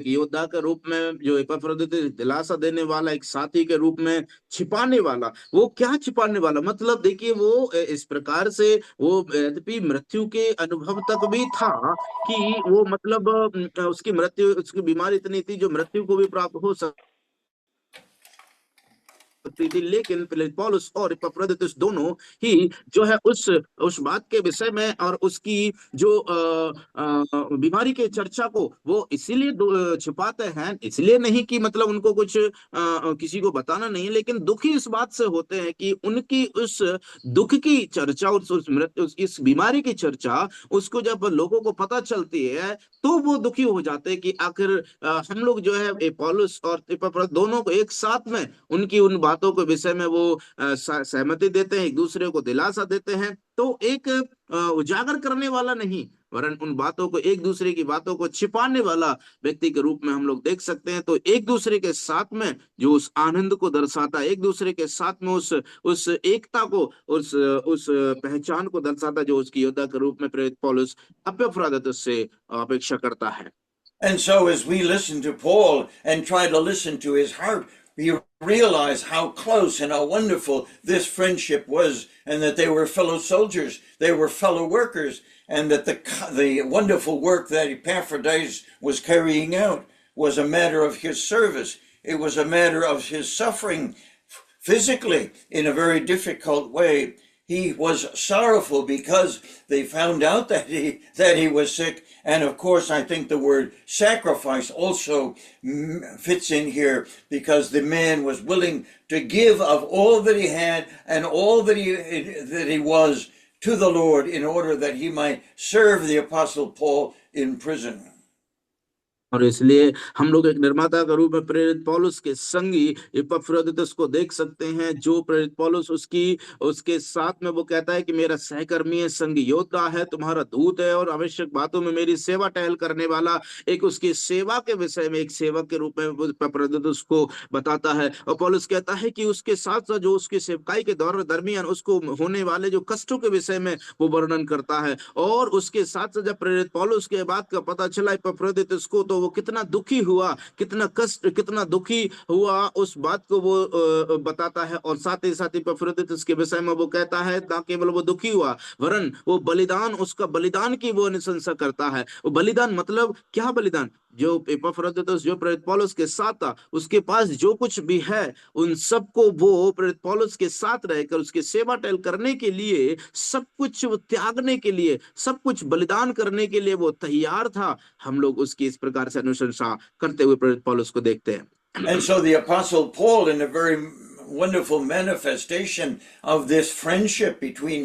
योद्धा के रूप में जो एपफ्रोदितुस दिलासा देने वाला, एक साथी के रूप में छिपाने वाला। वो क्या छिपाने वाला? मतलब देखिए, वो इस प्रकार से वो यद्यपि मृत्यु के अनुभव तक भी था कि वो मतलब उसकी बीमारी इतनी थी जो मृत्यु को भी प्राप्त हो सकती थी, लेकिन पौलुस और इपफ्रदीतुस दोनों ही जो है उस बात के विषय में और उसकी जो बीमारी के चर्चा को वो इसीलिए छुपाते हैं, इसलिए नहीं कि मतलब उनको कुछ किसी को बताना नहीं है, लेकिन दुखी इस बात से होते हैं कि उनकी उस दुख की चर्चा, इस बीमारी की चर्चा उसको जब लोगों को पता चलती है तो वो दुखी हो जाते हैं कि आखिर हम लोग जो है पौलुस और इपफ्रदीतुस दोनों को एक साथ में उनकी उन बातों के विषय में वो सहमति देते हैं, एक दूसरे को दिलासा देते हैं। तो एक उजागर करने वाला नहीं, वरन उन बातों को, एक दूसरे की बातों को छिपाने वाला व्यक्ति के रूप में हम लोग देख सकते हैं। तो एक दूसरे के साथ में जो उस आनंद को दर्शाता है, एक दूसरे के साथ में उस एकता को, उस पहचान को दर्शाता, जो उसकी योद्धा के रूप में प्रेरित पौलुस एपफ्रदीतुस से अपेक्षा करता है। And so, as we listen to Paul and try to listen to his heart, we realize how close and how wonderful this friendship was, and that they were fellow soldiers, they were fellow workers, and that the wonderful work that Epaphroditus was carrying out was a matter of his service. It was a matter of his suffering physically in a very difficult way. He was sorrowful because they found out that he was sick. And of course, I think the word sacrifice also fits in here, because the man was willing to give of all that he had and all that he was to the Lord in order that he might serve the Apostle Paul in prison. और इसलिए हम लोग एक निर्माता के रूप में प्रेरित पौलुस के संगी इपफ्रदीतुस को देख सकते हैं, जो प्रेरित पौलुस उसके साथ में वो कहता है कि मेरा सहकर्मी है, संगी योद्धा है, तुम्हारा दूत है और आवश्यक बातों में मेरी सेवा टहल करने वाला। एक उसकी सेवा के विषय में, एक सेवक के रूप में इपफ्रदीतुस को बताता है। और पौलुस कहता है कि उसके साथ साथ जो उसकी सेवकाई के दरमियान उसको होने वाले जो कष्टों के विषय में वो वर्णन करता है। और उसके साथ साथ जब प्रेरित पौलुस के बात का पता चला इपफ्रदीतुस को, तो वो कितना दुखी हुआ, कितना दुखी हुआ, उस बात को वो बताता है। और साथ ही साथ इपफ्रदीतुस के विषय में वो कहता है ना केवल वो दुखी हुआ, वरन वो उसका बलिदान की वो अनुशंसा करता है। वो बलिदान मतलब क्या? बलिदान जो इपफ्रदीतुस जो प्रेरित पौलुस के साथ था, उसके पास जो कुछ भी है उन सबको वो प्रेरित पौलुस के साथ रहकर उसकी सेवा टहल करने के लिए, सब कुछ त्यागने के लिए, सब कुछ बलिदान करने के लिए वो तैयार था। हम लोग उसकी इस प्रकार से अनुशंसा करते हुए प्रेरित पौलुस को देखते हैं। And so the Apostle Paul, in a very wonderful manifestation of this friendship between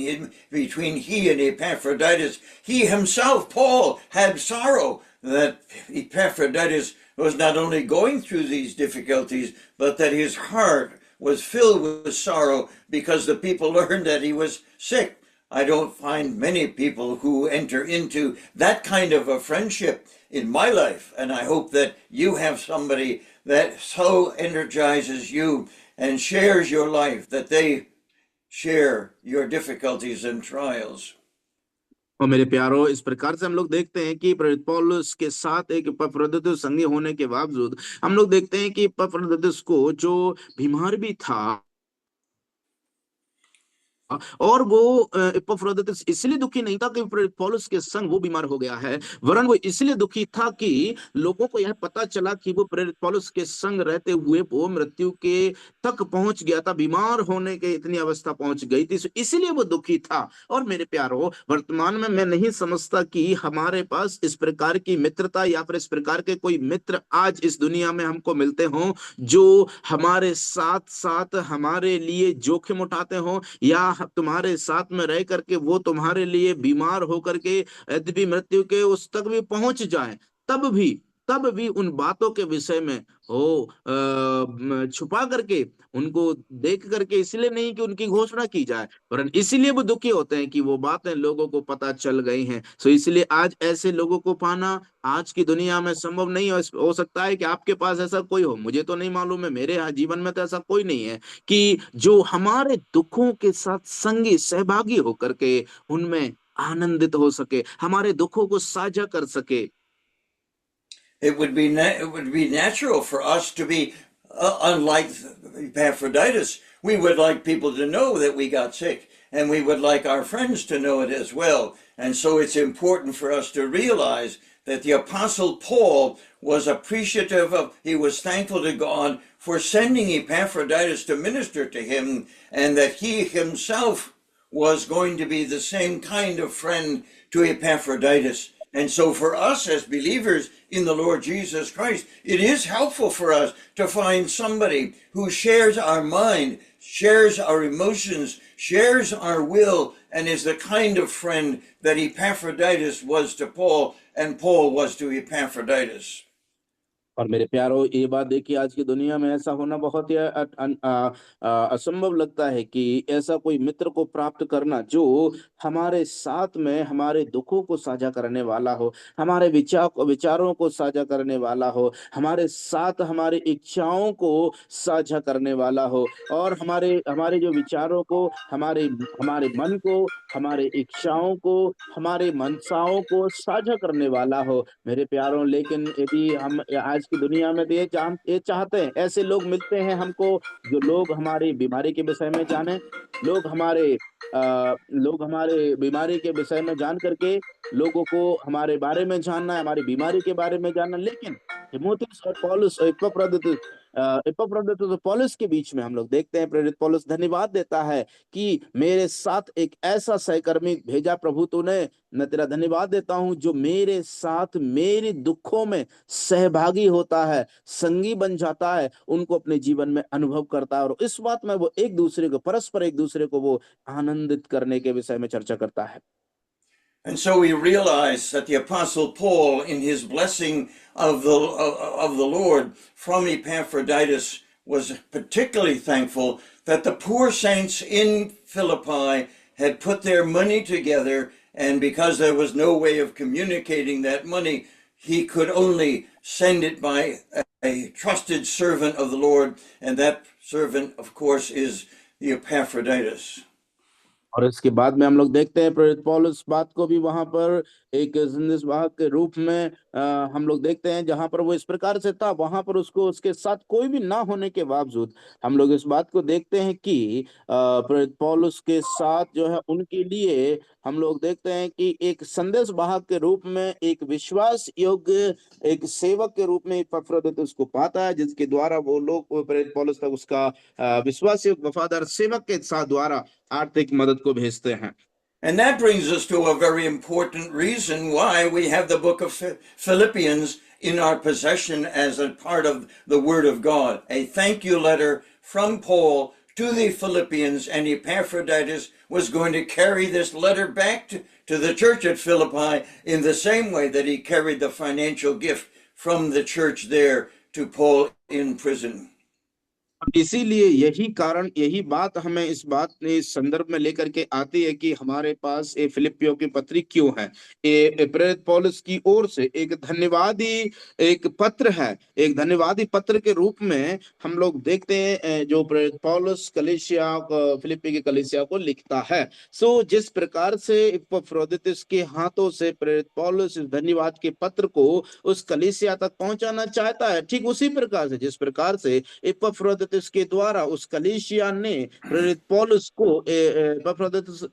he and Epaphroditus, he himself, Paul, had sorrow that Epaphroditus was not only going through these difficulties, but that his heart was filled with sorrow because the people learned that he was sick. I don't find many people who enter into that kind of a friendship in my life, and I hope that you have somebody that so energizes you and shares your life, that they share your difficulties and trials. और मेरे प्यारो, इस प्रकार से हम लोग देखते हैं कि प्रेरित पौलुस के साथ एक इपफ्रदीतुस संगी होने के बावजूद हम लोग देखते हैं कि इपफ्रदीतुस को जो बीमार भी था, और वो इपफ्रदीतुस इसलिए दुखी नहीं था कि प्रेरित पौलुस के संग वो बीमार हो गया है, वरन वो इसलिए दुखी था कि लोगों को यह पता चला कि वो प्रेरित पौलुस के संग रहते हुए वो मृत्यु के तक पहुंच गया था, बीमार होने के इतनी अवस्था पहुंच गई थी, इसलिए वो दुखी था। और मेरे प्यारो, वर्तमान में मैं नहीं समझता कि हमारे पास इस प्रकार की मित्रता या फिर इस प्रकार के कोई मित्र आज इस दुनिया में हमको मिलते हों, जो हमारे साथ साथ हमारे लिए जोखिम उठाते हों, या तुम्हारे साथ में रह करके वो तुम्हारे लिए बीमार होकर के यद्यपि मृत्यु के उस तक भी पहुंच जाए, तब भी उन बातों के विषय में हो छुपा करके, उनको देख करके, इसलिए नहीं कि उनकी घोषणा की जाए, वरन इसलिए वो दुखी होते हैं कि वो बातें लोगों को पता चल गई हैं। सो इसलिए आज ऐसे लोगों को पाना आज की दुनिया में संभव नहीं हो सकता है कि आपके पास ऐसा कोई हो, मुझे तो नहीं मालूम है, मेरे जीवन में तो ऐसा कोई नहीं है कि जो हमारे दुखों के साथ संगी सहभागी होकर के उनमें आनंदित हो सके, हमारे दुखों को साझा कर सके। It would be natural for us to be unlike Epaphroditus. We would like people to know that we got sick, and we would like our friends to know it as well. And so it's important for us to realize that the Apostle Paul was appreciative of, he was thankful to God for sending Epaphroditus to minister to him, and that he himself was going to be the same kind of friend to Epaphroditus. And so for us as believers in the Lord Jesus Christ, it is helpful for us to find somebody who shares our mind, shares our emotions, shares our will, and is the kind of friend that Epaphroditus was to Paul and Paul was to Epaphroditus. और मेरे प्यारो, ये बात देखिए, आज की दुनिया में ऐसा होना बहुत ही असंभव लगता है कि ऐसा कोई मित्र को प्राप्त करना जो हमारे साथ में हमारे दुखों को साझा करने वाला हो, हमारे विचारों को साझा करने वाला हो, हमारे साथ हमारी इच्छाओं को साझा करने वाला हो, और हमारे हमारे जो विचारों को, हमारे हमारे मन को, हमारे इच्छाओं को, हमारे मनसाओं को साझा करने वाला हो मेरे प्यारों। लेकिन यदि हम आज की दुनिया में तो ये चाहते हैं, ऐसे लोग मिलते हैं हमको, जो लोग हमारी बीमारी के विषय में जाने, लोग हमारे लोग हमारे बीमारी के विषय में जान करके लोगों को हमारे बारे में जानना है, हमारी बीमारी के बारे में जानना। लेकिन तीमुथियुस और पौलुस और इपफ्रुदीतुस और पौलुस के बीच में हम लोग देखते हैं, प्रेरित पौलुस धन्यवाद देता है कि मेरे साथ एक ऐसा सहकर्मी भेजा प्रभु तूने। मैं तेरा धन्यवाद देता हूं जो मेरे साथ मेरे दुखों में सहभागी होता है, संगी बन जाता है, उनको अपने जीवन में अनुभव करता है, और इस बात में वो एक दूसरे को परस्पर एक दूसरे को वो आनंदित करने के विषय में चर्चा करता है। And so we realize that the Apostle Paul, in his blessing of the Lord from Epaphroditus, was particularly thankful that the poor saints in Philippi had put their money together, and because there was no way of communicating that money, he could only send it by a trusted servant of the Lord, and that servant, of course, is the Epaphroditus. और इसके बाद में हम लोग देखते हैं प्रेरित पौलुस बात को भी वहां पर एक संदेशवाहक के रूप में हम लोग देखते हैं, जहां पर वो इस प्रकार से था, वहां पर उसको उसके साथ कोई भी ना होने के बावजूद हम लोग इस बात को देखते हैं कि प्रेरित पौलुस के साथ जो है उनके लिए हम लोग देखते हैं कि एक संदेशवाहक के रूप में, एक विश्वास योग्य एक सेवक के रूप में इपफ्रुदीतुस को पाता है, जिसके द्वारा वो लोग प्रेरित पौलुस तक उसका विश्वास योग्य वफादार सेवक के साथ द्वारा आर्थिक मदद को भेजते हैं। And that brings us to a very important reason why we have the book of Philippians in our possession as a part of the Word of God. A thank you letter from Paul to the Philippians, and Epaphroditus was going to carry this letter back to the church at Philippi in the same way that he carried the financial gift from the church there to Paul in prison. इसीलिए यही कारण, यही बात हमें इस संदर्भ में लेकर के आती है कि हमारे पास ये फिलिपियों की पत्री क्यों है। ये प्रेरित पौलुस की ओर से एक धन्यवादी एक पत्र है, एक धन्यवादी पत्र के रूप में हम लोग देखते हैं जो प्रेरित पौलुस फिलिपी की कलीसिया को लिखता है। सो जिस प्रकार से इपफ्रुदीतुस के हाथों से प्रेरित पौलुस इस धन्यवाद के पत्र को उस कलीसिया तक पहुंचाना चाहता है, ठीक उसी प्रकार से जिस प्रकार से इपफ्रुदीतुस के द्वारा उस कलीसिया ने प्रेरित पौलुस को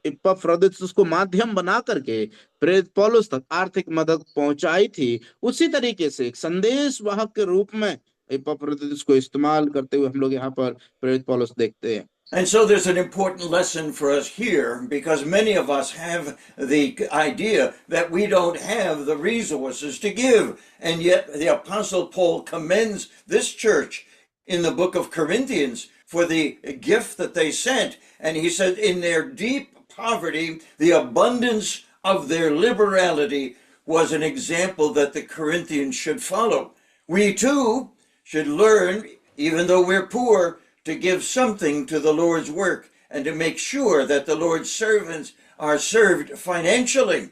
इपफ्रुदीतुस को माध्यम बना करके प्रेरित पौलुस तक आर्थिक मदद पहुंचाई थी, उसी तरीके से एक संदेश वाहक के रूप में इपफ्रुदीतुस को इस्तेमाल करते हुए हम लोग यहाँ पर प्रेरित पौलुस देखते हैं। And so there's an important lesson for us here, because many of us have the idea that we don't have the resources to give. And yet the Apostle Paul commends this church in the book of Corinthians for the gift that they sent. And he said, in their deep poverty, the abundance of their liberality was an example that the Corinthians should follow. We too should learn, even though we're poor, to give something to the Lord's work and to make sure that the Lord's servants are served financially,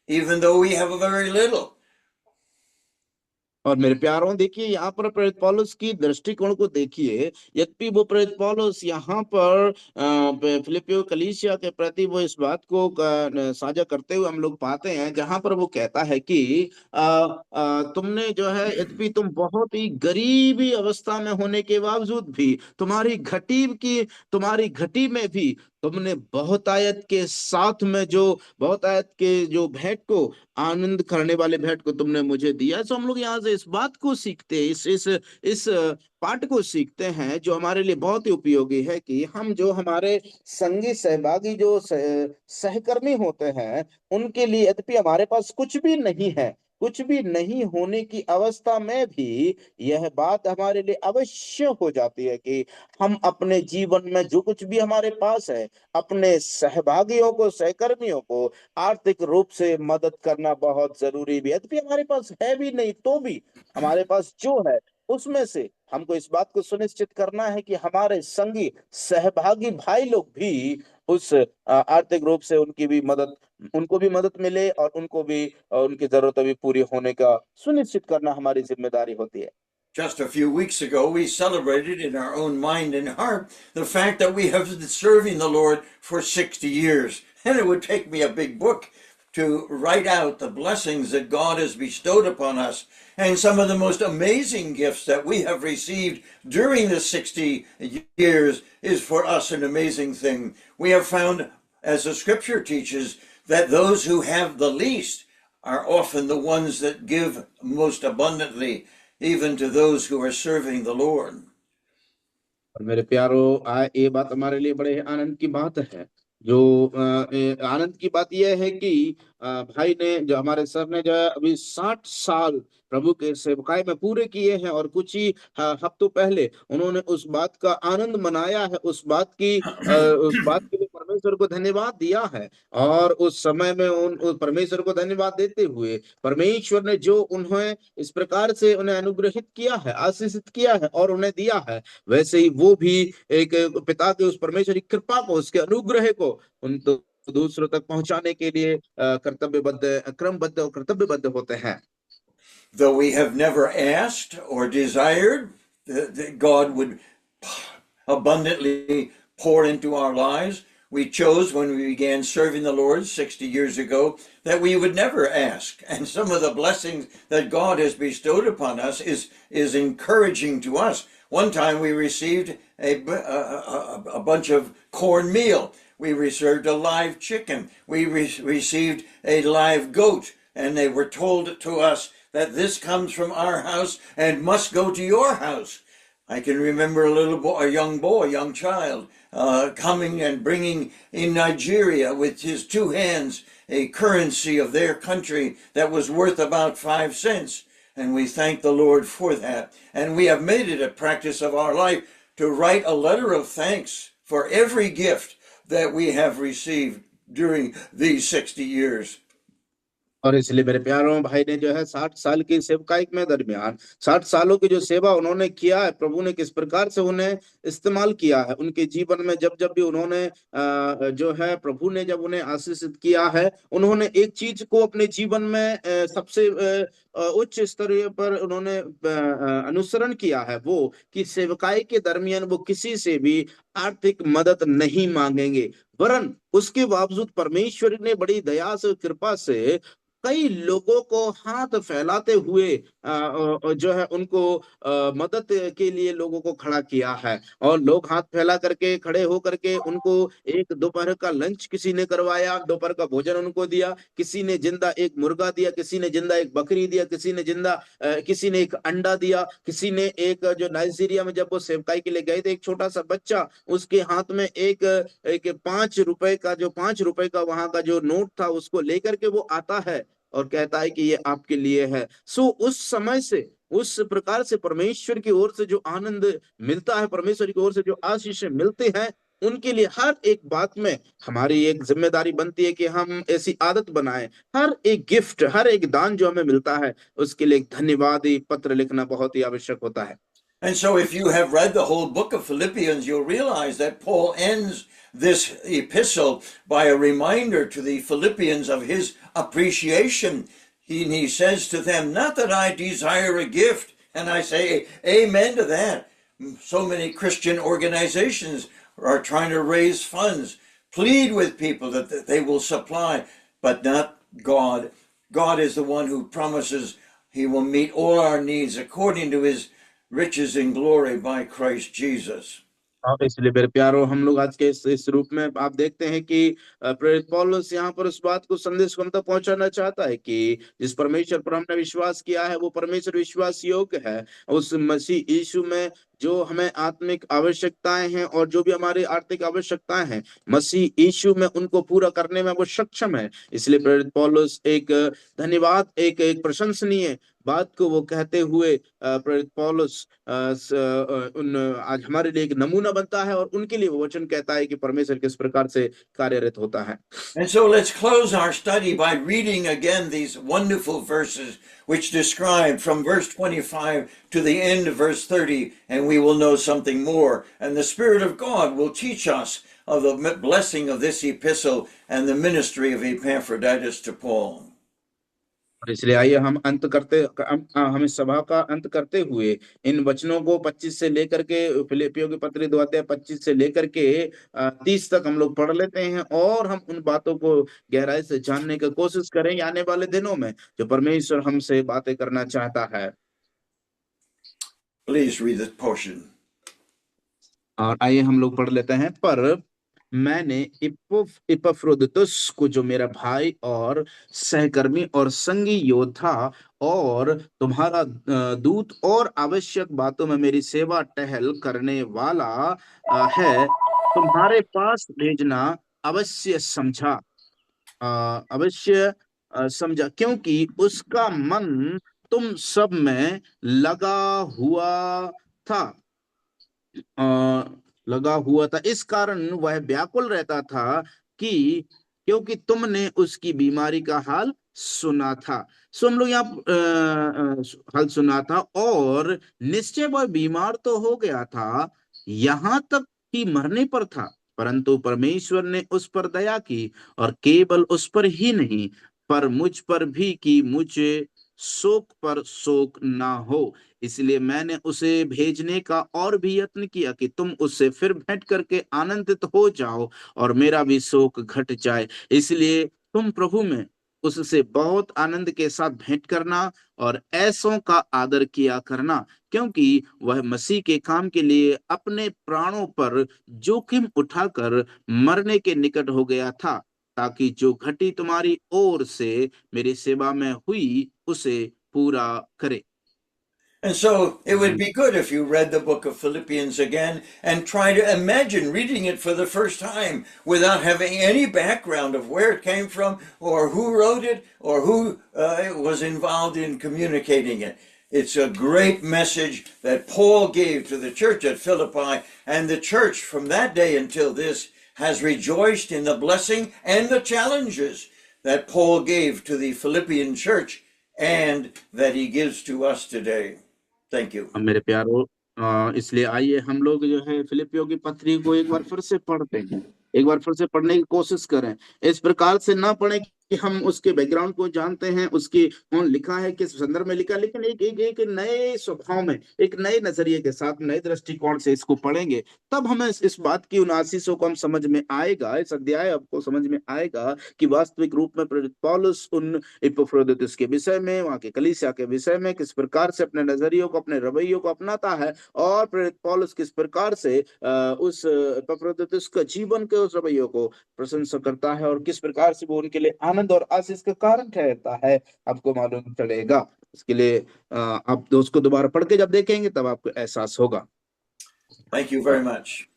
even though we have very little. और मेरे प्यारों, देखिए यहाँ पर प्रेरित पौलुस की दृष्टिकोण को देखिए। यद्यपि वो प्रेरित पौलुस यहाँ पर फिलिपियो कलीसिया के प्रति वो इस बात को साझा करते हुए हम लोग पाते हैं, जहां पर वो कहता है कि तुमने जो है, यद्यपि तुम बहुत ही गरीबी अवस्था में होने के बावजूद भी, तुम्हारी घटी में भी तुमने बहुतायत के साथ में जो बहुतायत के जो भेंट को आनंद करने वाले भेंट को तुमने मुझे दिया। तो हम लोग यहाँ से इस बात को सीखते हैं, इस पाठ को सीखते हैं जो हमारे लिए बहुत ही उपयोगी है कि हम जो हमारे संगी सहभागी जो सहकर्मी होते हैं उनके लिए यद्यपि हमारे पास कुछ भी नहीं है, कुछ भी नहीं होने की अवस्था में भी यह बात हमारे लिए अवश्य हो जाती है कि हम अपने जीवन में जो कुछ भी हमारे पास है अपने सहभागियों को सहकर्मियों को आर्थिक रूप से मदद करना बहुत जरूरी भी है। यद्यपि हमारे पास है भी नहीं तो भी हमारे पास जो है उसमें से हमको इस बात को सुनिश्चित करना है कि हमारे संगी सहभागी भाई लोग भी उस आर्थिक रूप से उनको भी मदद मिले और उनको भी उनकी जरूरतें भी पूरी होने का सुनिश्चित करना हमारी जिम्मेदारी होती है। Just a few weeks ago, we celebrated in our own mind and heart the fact that we have been serving the Lord for 60 years. And it would take me a big book to write out the blessings that God has bestowed upon us. And some of the most amazing gifts that we have received during the 60 years is for us an amazing thing. We have found, as the scripture teaches, that those who have the least are often the ones that give most abundantly, even to those who are serving the Lord. और मेरे प्यारो, ये बात हमारे लिए बड़े आनंद की बात है। जो आनंद की बात यह है कि भाई ने जो हमारे सर ने जो है अभी 60 साल प्रभु के सेवकाई में पूरे किए हैं और कुछ ही हफ्तों पहले उन्होंने उस बात का आनंद मनाया है, उस बात के लिए परमेश्वर को धन्यवाद दिया है। और उस समय में उस परमेश्वर को धन्यवाद देते हुए परमेश्वर ने जो उन्हें इस प्रकार से उन्हें अनुग्रहित किया है, आशीषित किया है और उन्हें दिया है, वैसे ही वो भी एक पिता के उस परमेश्वर की कृपा को, उसके अनुग्रह को उन दूसरों तक पहुंचाने के लिए क्रमबद्ध और कर्तव्यबद्ध होते हैं। Though we have never asked or desired that God would abundantly pour into our lives, we chose when we began serving the Lord 60 years ago that we would never ask. And some of the blessings that God has bestowed upon us is encouraging to us. One time we received a bunch of cornmeal. We received a live chicken. We received a live goat. And they were told to us that this comes from our house and must go to your house. I can remember a young child, coming and bringing in Nigeria with his two hands a currency of their country that was worth about 5 cents. And we thank the Lord for that. And we have made it a practice of our life to write a letter of thanks for every gift that we have received during these 60 years. और इसलिए मेरे प्यारों, भाई ने जो है 60 साल की सेवकाई में दरमियान 60 सालों की जो सेवा उन्होंने किया है, प्रभु ने किस प्रकार से उन्हें इस्तेमाल किया है उनके जीवन में। जब जब भी उन्होंने जो है प्रभु ने जब उन्हें आशीषित किया है, उन्होंने एक चीज को अपने जीवन में सबसे उच्च स्तर पर उन्होंने अनुसरण किया है, वो कि सेवकाई के दरमियान वो किसी से भी आर्थिक मदद नहीं मांगेंगे, वरन उसके बावजूद परमेश्वर ने बड़ी दया से, कृपा से कई लोगों को हाथ फैलाते हुए जो है उनको मदद के लिए लोगों को खड़ा किया है। और लोग हाथ फैला करके खड़े हो करके उनको एक दोपहर का लंच किसी ने करवाया, दोपहर का भोजन उनको दिया, किसी ने जिंदा एक मुर्गा दिया, किसी ने जिंदा एक बकरी दिया, किसी ने एक अंडा दिया, किसी ने एक जो नाइजीरिया में जब वो सेवकाई के लिए गए थे, एक छोटा सा बच्चा, उसके हाथ में एक एक 5 रुपए का वहां का जो नोट था उसको लेकर के वो आता है और कहता है कि ये आपके लिए है। सो उस समय से, उस प्रकार से परमेश्वर की ओर से जो आनंद मिलता है, परमेश्वर की ओर से जो आशीष मिलते हैं, उनके लिए हर एक बात में हमारी एक जिम्मेदारी बनती है कि हम ऐसी आदत बनाएं, हर एक गिफ्ट, हर एक दान जो हमें मिलता है उसके लिए एक धन्यवादी पत्र लिखना बहुत ही आवश्यक होता है। And so if you have read the whole book of Philippians, you'll realize that Paul ends this epistle by a reminder to the Philippians of his appreciation. He says to them, not that I desire a gift, and I say amen to that. So many Christian organizations are trying to raise funds, plead with people that they will supply, but not God. God is the one who promises he will meet all our needs according to his riches in glory by Christ Jesus. और इसलिए मेरे प्यारो हम लोग आज के इस रूप में आप देखते हैं कि प्रेरित पौलुस यहाँ पर उस बात को संदेश को हम तक पहुंचाना चाहता है कि जिस परमेश्वर पर हमने विश्वास किया है वो परमेश्वर विश्वास योग्य है। उस मसीह यीशु में जो हमें आत्मिक आवश्यकताएं हैं और जो भी हमारी आर्थिक आवश्यकताएं हैं मसीह यीशु में उनको पूरा करने में वो सक्षम है। इसलिए प्रेरित पौलुस एक धन्यवाद एक प्रशंसनीय बात को वो कहते हुए प्रेरित पौलुस उन आज हमारे लिए एक नमूना बनता है और उनके लिए वो वचन कहता है कि परमेश्वर किस प्रकार से कार्यरत होता है। And so let's close our study by reading again these wonderful verses which describe from verse 25 to the end of verse 30, and we will know something more. And the Spirit of God will teach us of the blessing of this epistle and the ministry of Epaphroditus to Paul. और इसलिए आइए हम अंत करते हम इस सभा का अंत करते हुए इन वचनों को 25 से लेकर के फिलिपियों की पत्री 2 अध्याय 25 से लेकर के 30 तक हम लोग पढ़ लेते हैं और हम उन बातों को गहराई से जानने की कोशिश करेंगे आने वाले दिनों में जो परमेश्वर हमसे बातें करना चाहता है। Please read this portion. और आइए हम लोग पढ़ लेते हैं। पर मैंने इपफ्रोदितुस को जो मेरा भाई और सहकर्मी और संगी योद्धा और तुम्हारा दूत और आवश्यक बातों में मेरी सेवा टहल करने वाला है तुम्हारे पास भेजना अवश्य समझा क्योंकि उसका मन तुम सब में लगा हुआ था। इस कारण वह व्याकुल रहता था कि क्योंकि तुमने उसकी बीमारी का हाल सुना था। सो हम लोग यहाँ हाल सुना था और निश्चय वह बीमार तो हो गया था, यहाँ तक कि मरने पर था, परंतु परमेश्वर ने उस पर दया की और केवल उस पर ही नहीं पर मुझ पर भी कि मुझे शोक पर शोक ना हो। इसलिए मैंने उसे भेजने का और भी यत्न किया कि तुम उससे फिर भेंट करके आनंदित हो जाओ और मेरा भी शोक घट जाए। इसलिए तुम प्रभु में उससे बहुत आनंद के साथ भेंट करना और ऐसों का आदर किया करना, क्योंकि वह मसीह के काम के लिए अपने प्राणों पर जोखिम उठाकर मरने के निकट हो गया था, ताकि जो घटी तुम्हारी ओर से मेरी सेवा में हुई उसे पूरा करे। And so it would be good if you read the book of Philippians again and try to imagine reading it for the first time without having any background of where it came from or who wrote it or who was involved in communicating it. It's a great message that Paul gave to the church at Philippi, and the church from that day until this has rejoiced in the blessing and the challenges that Paul gave to the Philippian church and that he gives to us today. Thank you. मेरे प्यारो इसलिए आइए हम लोग जो है फिलिपियों की पत्री को एक बार फिर से पढ़ते हैं, एक बार फिर से पढ़ने की कोशिश करें। इस प्रकार से ना पढ़े कि हम उसके बैकग्राउंड को जानते हैं, उसकी कौन लिखा है, किस संदर्भ में लिखा, लेकिन एक नए स्वभाव में, एक नए नजरिए के साथ, नए दृष्टिकोण से इसको पढ़ेंगे, तब हमें इस बात की उन आशीषों को हम समझ में आएगा, इस अध्याय आपको समझ में आएगा कि वास्तविक रूप में प्रेरित पौलुस उन इपफ्रोदितुस के विषय में, वहां के कलीसिया के विषय में किस प्रकार से अपने नजरियों को, अपने रवैयों को अपनाता है और प्रेरित पौलुस किस प्रकार से उस इपफ्रोदितुस का जीवन के उस रवैयों को प्रशंसा करता है और किस प्रकार से वो उनके लिए आनंद और आशीष का कारण ठहरता है, आपको मालूम चलेगा। इसके लिए आप दोस्त को दोबारा पढ़ के जब देखेंगे तब आपको एहसास होगा। Thank you very much.